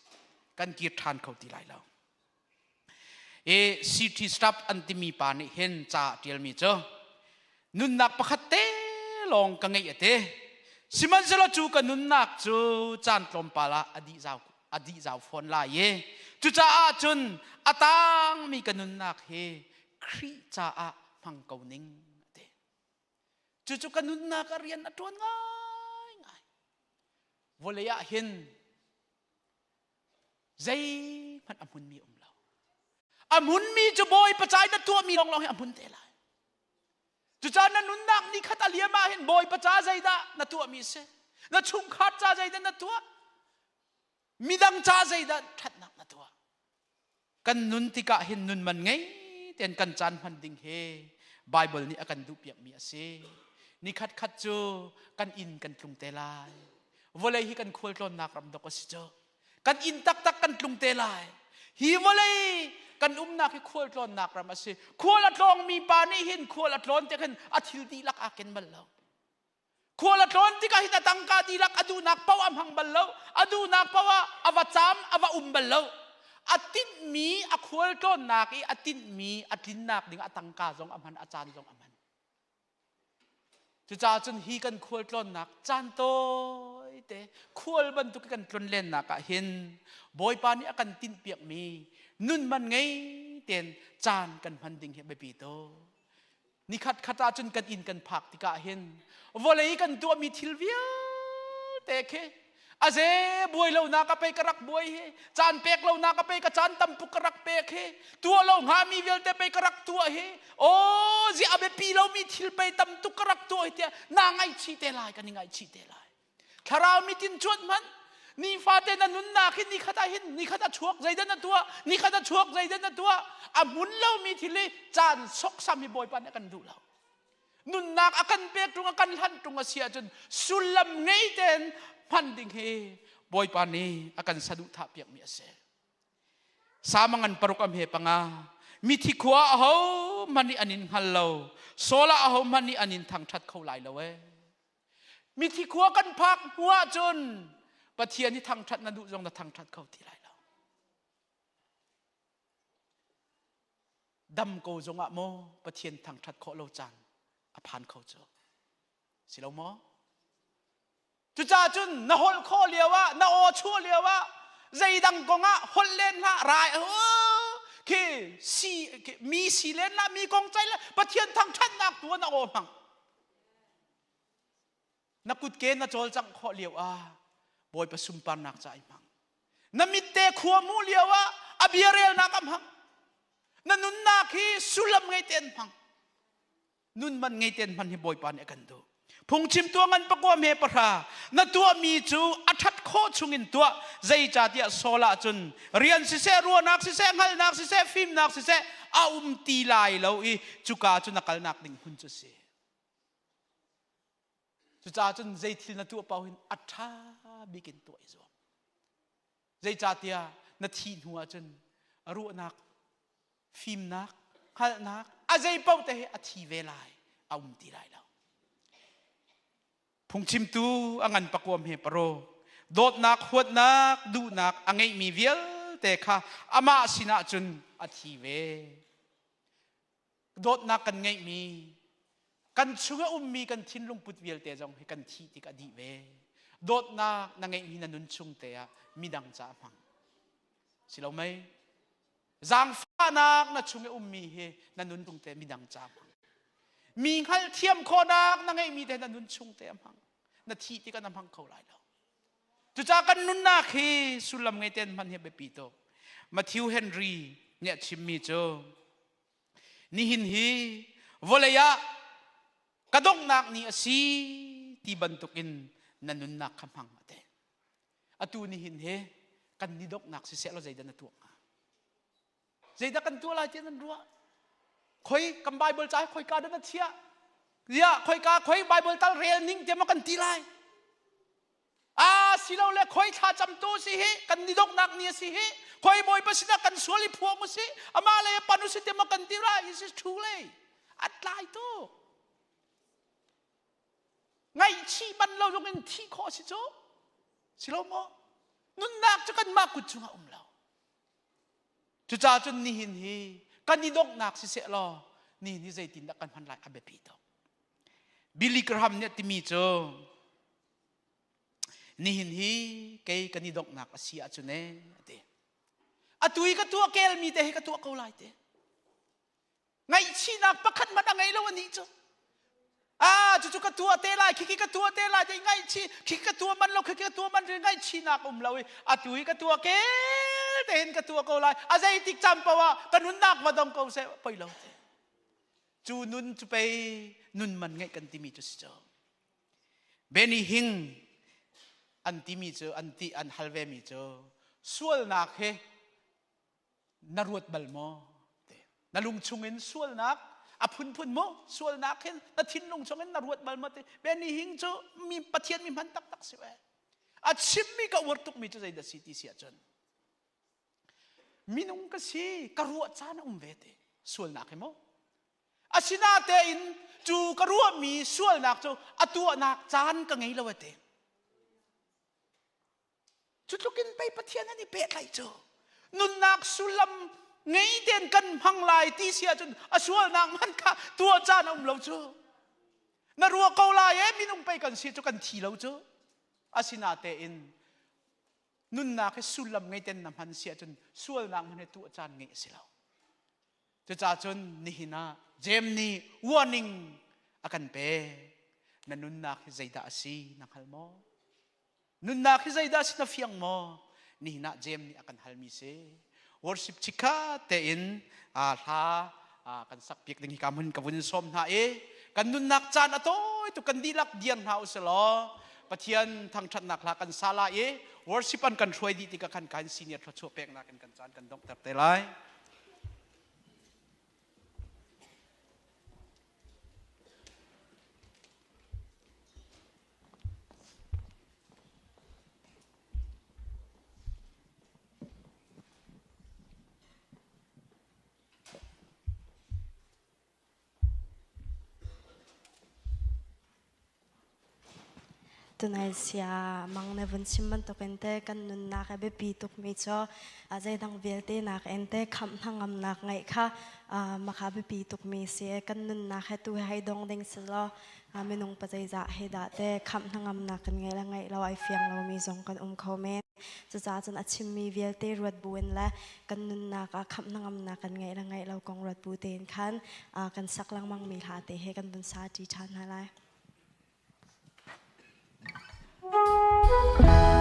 kan ki than khau ti lai lo city stop antimi pa ni hen cha tial mi chu nun nak pakhat te long ka ngai ate siman zelo chu ka nun nak chu chan tlom pala adi zau phon la ye chu cha a chun atang mi ka nun nak he khri cha a phang kau ning te chu ka nun nak rian atron ngai volaya hin zai man amun mi lo amun mi chu boy pachai na tu mi long amun te la chu cha na nun nak ni khat alia ma hin boy pacha zai da na tu mi se na chung khat cha zai da na tu midang cha zai da that nak na tu kan nun tika hin nun man ngai ten kan chan phan ding he Bible ni akan du piak mi ase ni khat chu kan in kan tlung te lai volei hi kan khol tlon nak ram do ko si cho kan in tak kan tlung te lai hi volei kan nak hi khol tlon nak ram ase khol atlong mi pa ni hin khol atlon te kan athil ti lak aken bal lo khol atlon ti ka hita tangka ti lak adu nak paw am hang bal lo adu nak pawa awacham awa bal lo atin mi akwal ton nak I atin mi atin nak ding atangka zong aman achan zong amanจะจนฮีกันควลกลอนนักจานโตเตควลบรรทุกกันกลอนเล่นนักเห็นบอยปานี่กันตินเปียกมีนุ่นมันไงเตียนจานกันพันดิ่งเห็นใบปีโตนี่ขัดจนกันอินกันผักที่กะเห็นวอลเลยกันตัวมีทิลเวียเตะเคอาเซบวยเรานักไปกระรักบวยเฮจานเป็กเรานักไปกระจานตำปุกกระรักเป็กเฮตัวเราหามีเวลแต่ไปกระรักตัวเฮโอ้สิอาเบปีเรามีทิลไปตำตุกกระรักตัวเฮเตียนางไอชีเตลายกันยังไงชีเตลายคารามีตินชดมันนี่ฟาเตนันนุนนาคินนี่ขัดหินนี่ขัดชวกใจเดินตัวนี่ขัดชวกใจเดินตัวอามุนเรามีทิลจานซกซ้ำให้บอยปันกันดูเรานุนนักอากันเป็กตรงอากันหันตรงอาเซียจนสุลมไงเต็นพันดิ่งเฮบอยปานีอาการสะดุดทับอย่างมีเสสามังอันปรุกอำเฮปังามีที่ขวาเขามันนี่อันนินฮัลโลโซลาเขามันนี่อันนินทางชัดเข้าไหลแล้วเว้มีที่ขวากันพักหัวจนปะเทียนนี่ทางชัดนั่นดูจงนะทางชัดเข้าที่ไหลแล้วดำโกจงอะโมปะเทียนทางชัดเข้าโลจันอภานเข้าเจอสิเราโมจุจ้าจุนน่าฮอลข้อเลียวะน่าโอชัวเลียวะใจดังกงะฮอลเลนละรายคือสีมีสีเลนละมีกองใจละปะเทียนทางชันนักตัวน่าโอพังนักกุดเกณฑ์น่าโจลจังข้อเลียวบอยประสุมปานนักใจพังน่ามิเตะขัวมูเลียวะอภิเรลนักพังน่านุนนักที่สุลมไงเตียนพังนุนมันไงเตียนพันให้บอยปานเอกันดูพงชิมตัวงันปะกัวเมปะราณตัวมีจูอัฐโคชุงินตัวใจจัดยาโซลาจุนเรียนสิเสรัวนักสิเสงัลนักสิเสฟิล์มนักสิเสอาตีลายเราอีจุกาจุนนักลนักดิ่งหุ่นจุเสจุจ่าจุนใจทิลณตัวเป่าหินอัฐาบิกินตัวอีจวบใจจัดยาณทีหัวจุนรัวนักฟิล์มนักขัลนักอาใจเป่าแต่อธิเวลายอาตีลายเราพงชิมตูอังันปะกวมเฮปโรโดดนักหวดนักดูนักอังไงมีเวลแต่ข้าอามาสินะจุนอธิเวโดดนักกันไงมีกันช่วยมีกันทิ้นลงปุดเวลแต่จงให้กันทีติกอดีเวโดดนักนังไงมีนันนุนชุงแต่มีดังจ้าฟังสิเราไหมจางฟ้านักนัช่วยมีเฮนันนุนชุงแต่มีดังจ้าฟังมีขัลเทียมโคนักนั่งไงมีแต่นันนุนชงเตะมังนาทีที่กันนำพังเขาไหลแล้วจุจากกันนุนนักเฮสุลมไงเต้นมันเฮเบปีโตมาทิวเฮนรีเนี่ยชิมมีโจนี่หินฮีวอลเลยะกระดงนักนี่สีที่บรรทุกินนันนุนนักคำพังมาเตะอตูนี่หินเฮกันนิดกนักสิเสเราใจดันตัวใจดันกันตัวอะไรเจนันรัวคอยกำไบเบิลใจคอยการเดินเชียเนี่ยคอยการคอยไบเบิลตัลเรียนนิ่งเดี๋ยวมากันตีไลสิเราเลยคอยชาจำตัวสิเฮกันนิดกนักเนี่ยสิเฮคอยบอยปัสนากันสวลิพวงมุสิอามาเลยปนุสิเดี๋ยวมากันตีไล this is true เลยอัดไลตัวไงชีบันเราลงเงินที่ข้อสิโจสิเราโมนุนนักจะกันมากกุจุงอาเราจุจ่าจนนี่หินเฮกันนิดกนักสิเสลอนี่ใจตินดักกันพันหลายอเบปีโตบิลลี่กราฮัมเนี่ยที่มีโจนี่หินฮีเกยกันนิดกนักเสียจุเน่เตอตุยกับตัวเกลมีเตะกับตัวเขาไล่เตไงชีนักประคันมาดังไงแล้ววันนี้โจจู่ๆกับตัวเตะไล่คิกกับตัวเตะไล่ยังไงชีคิกกับตัวมันเราคิกกับตัวมันยังไงชีนักเราอตุยกับตัวเกลเห็นกับตัวเขาไล่อาศัยติดจำปะว่ากันนุนนักมาดองเขาเสียไปแล้วจูนุนจะไปนุนมันไงกันที่มีจุดเจอเบนี่หิงอันที่มีเจออันที่อันฮัลเวมีเจอส่วนนักเฮนรวดบัลโมนลุงชงเงินส่วนนักพุ่นโมส่วนนักเฮนทิ้งลุงชงเงินนรวดบัลโมเบนี่หิงเจอมีปะเทียนมีมันตักเสียชิมมีกับวัตถุมีเจอใจเดสิที่เสียจนมีนุ่งก็สิกรัวจานเวทส่วนนักเฮโมสินาเตอินจูกรัวมีส่วนนักจูตัวนักจานก็ไงละเวทจุดลุกินไปปะเทียนนี่เป๊ะไรจู nun nak sulam ngay ten kan hang lai ti sia chun aswal nang man ka tua cha na lo chu na ruwa ko lai e minung pai kan si chu kan thi lo chu asinate in nun nak sulam ngay ten nam han sia chun sual nang man tua cha ngai si lo chu cha chun ni hina jem ni warning akan pe na nun nak zaida asi nang halmo nun nak zaida si na fiang mo ni hina jem ni akan halmi se worship chika te in ha kan sak piek ding hikamun kavun som na e kan nun nak chan atoy tu kan dilak dian ha usalo pathian thang that nak la kan sala e worship an kan throi di ti ka kan senior thlo chu pek na kan chan kan dong tap te lai tunai sia mang ne vun simman to kente kan nun nak be pi tuk mi cho azai dang velte nak ente kham thangam nak ngai kha makha be pi tuk mi se kan nun nak he tu hai dong ding selo menung pazai za he da te kham thangam nak kan ngai la ngai lo ai fiang lo mi zong kan khomen cha cha chan achim mi velte ruat buin la kan nun nak kham thangam nak kan ngai la ngai lo kong ruat bu ten khan kan sak lang mang mi tha te he kan bun sa ti chan halai Hãy subscribe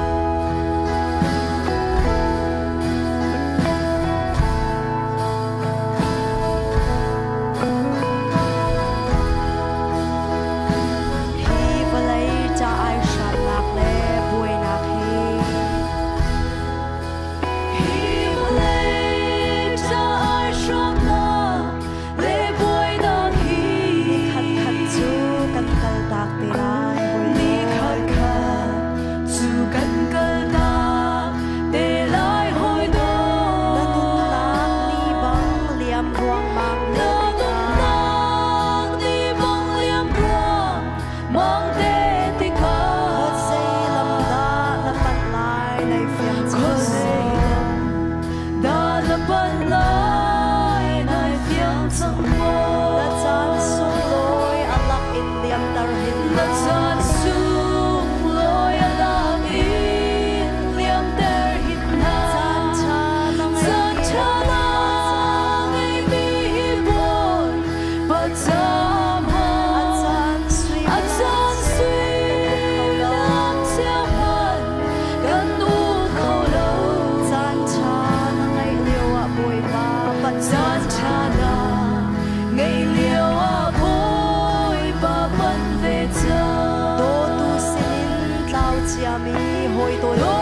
cho kênh Ghiền Mì Gõ để không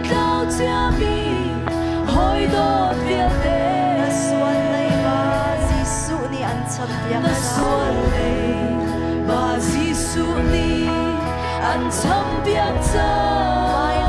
bỏ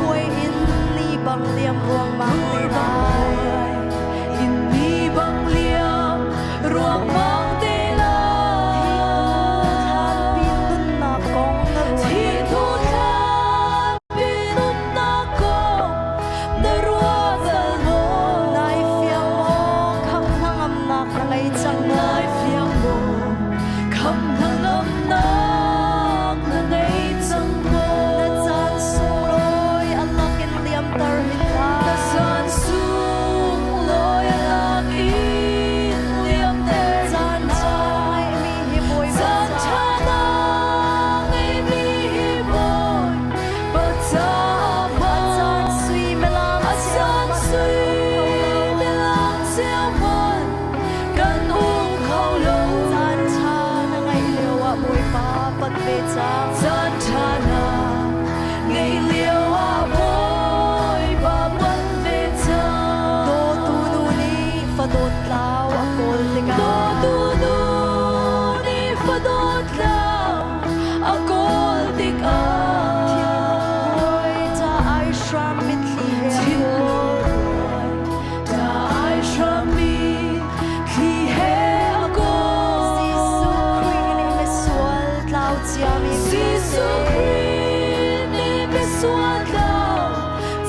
lỡ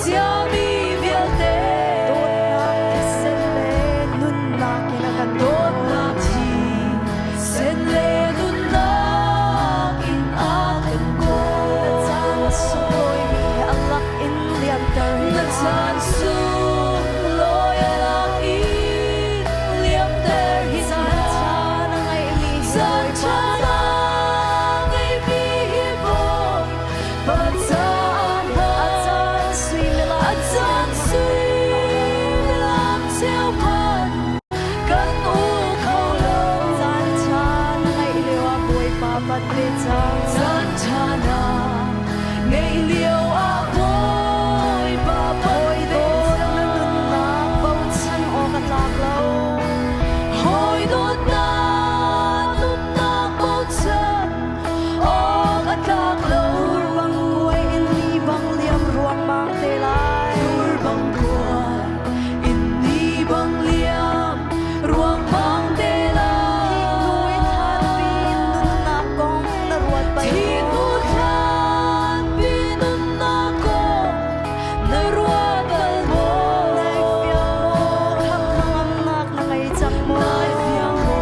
Tia mi vial te Dot na sen le nun na kinakan Dot na ti sen le nun na in akan ko Natan suloy mi alak in lian tar Natan sum loy alak in lian tar Hisan na ngay mi San chana ngay mi hiboy Batam Atan sui milam Tiao pan Kan u khâu lâu San chana ngay liêu a bôi pa pat le chang San chana ngay liêu a bôi pa pat le chang Nun na bao chan o kat lak lâu Hoi đốt na nun na bao chan o kat lak lâu Bang kuai in ni bang liam ruang bang te lai Bang kuai in ni bang liam ruang bang te lai Nuôi than pin nun na kong na ruat bay Thi nuôi than pin nun na kong na ruat bay Nai phiang mo kham hangam nak na ngay chang mo Nai phiang mo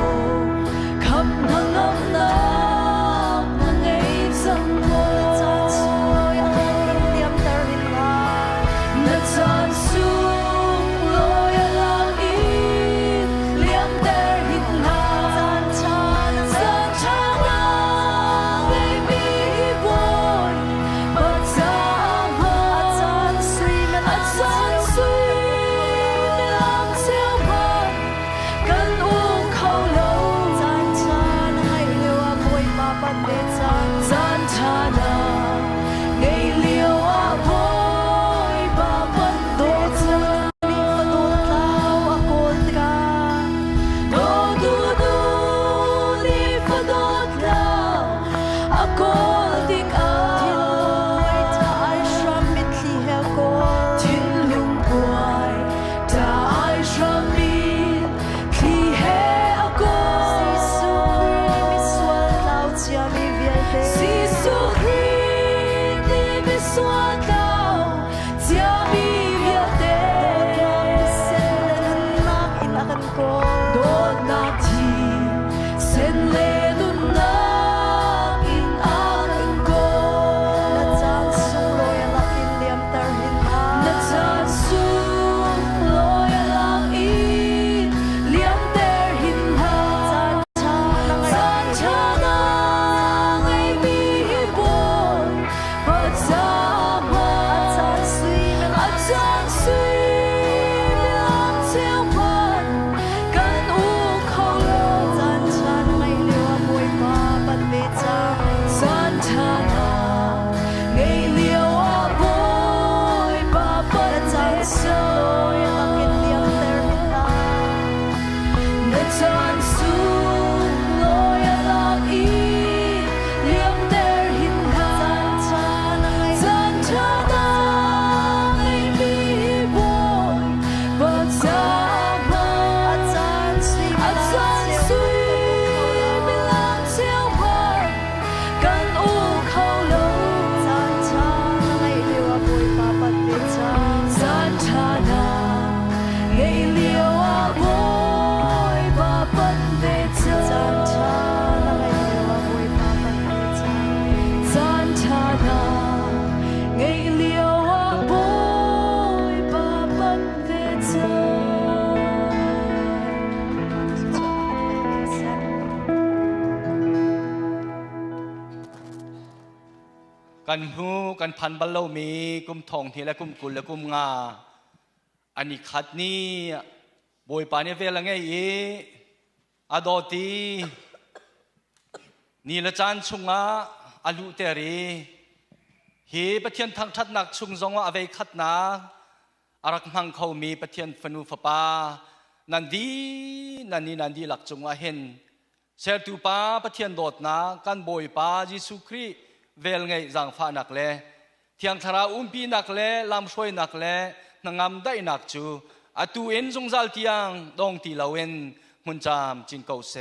kham hangam nak na ngay chang mo Chan suy ang liam tar hin la Na chan sung loy alang in liam tar hin la San chana ngay mi boy Batam Atan sui milam Tiao pan Kan u khâu lâu San chana ngay liêu a bôi pa pat le chang San chana ngay liêu a bôi pa pat le chang Mi padot lao akol ka Do du du ni padot lao akol tik a Tin ta ai shram mit li he kol Tin lung kuai ta ai shram mit li he akol Sisu mi swal lao chia mi vial te Sisu ni mi swal lao chia mi vial te Sen le nun nak in akan ko Dot nak ti sen le nun nak in akan ko Na chan sung loy alak in liam tar hin ha Na chan sung loy alak in liam tar hin ha San chana ngay mi hiboy Batam Atan sui milam Tiao pan Kan u khâu lâu San chana ngay liêu a bôi pa pat le chang San chana ngay liêu a bôi pa pat le chang Loy alak in liam tar hin la Na chan sung loy alak in liam tar hin ha San chana ngay mi boy Batam Atan sui milam Tiao pan Kan u khâu lâu San chana ngay liêu a bôi pa pat le chang San chana ngay liêu a bôi pa pat le chang San chana ngay liêu a bôi pa pat le chang San chana ngay liêu a bôi pa pat le changกันหูกันพันบัลโลมีกุมทองทีและกุมกุลและกุมงาอันนี้ขัดนี้บอยปานี่เวลาไงอดอตีนี่ละจานชุงอาอาลุเตรีเฮปะเทียนทางทัดนักชุงจงว่าเอาไว้ขัดนาอารักมังเขามีปะเทียนฟนูฟปานันดีหลักจงว่าเห็นเซลตูปาปะเทียนโดดนากันบอยปายิสุครีเวลไงจังฟ้านักเลเทียงทาราปีนักเลลำช่วยนักเลนางามได้นักจูอาตูเอ็นจงจัลเทียงดองตีลาเวนมุนจามจินเกาเซ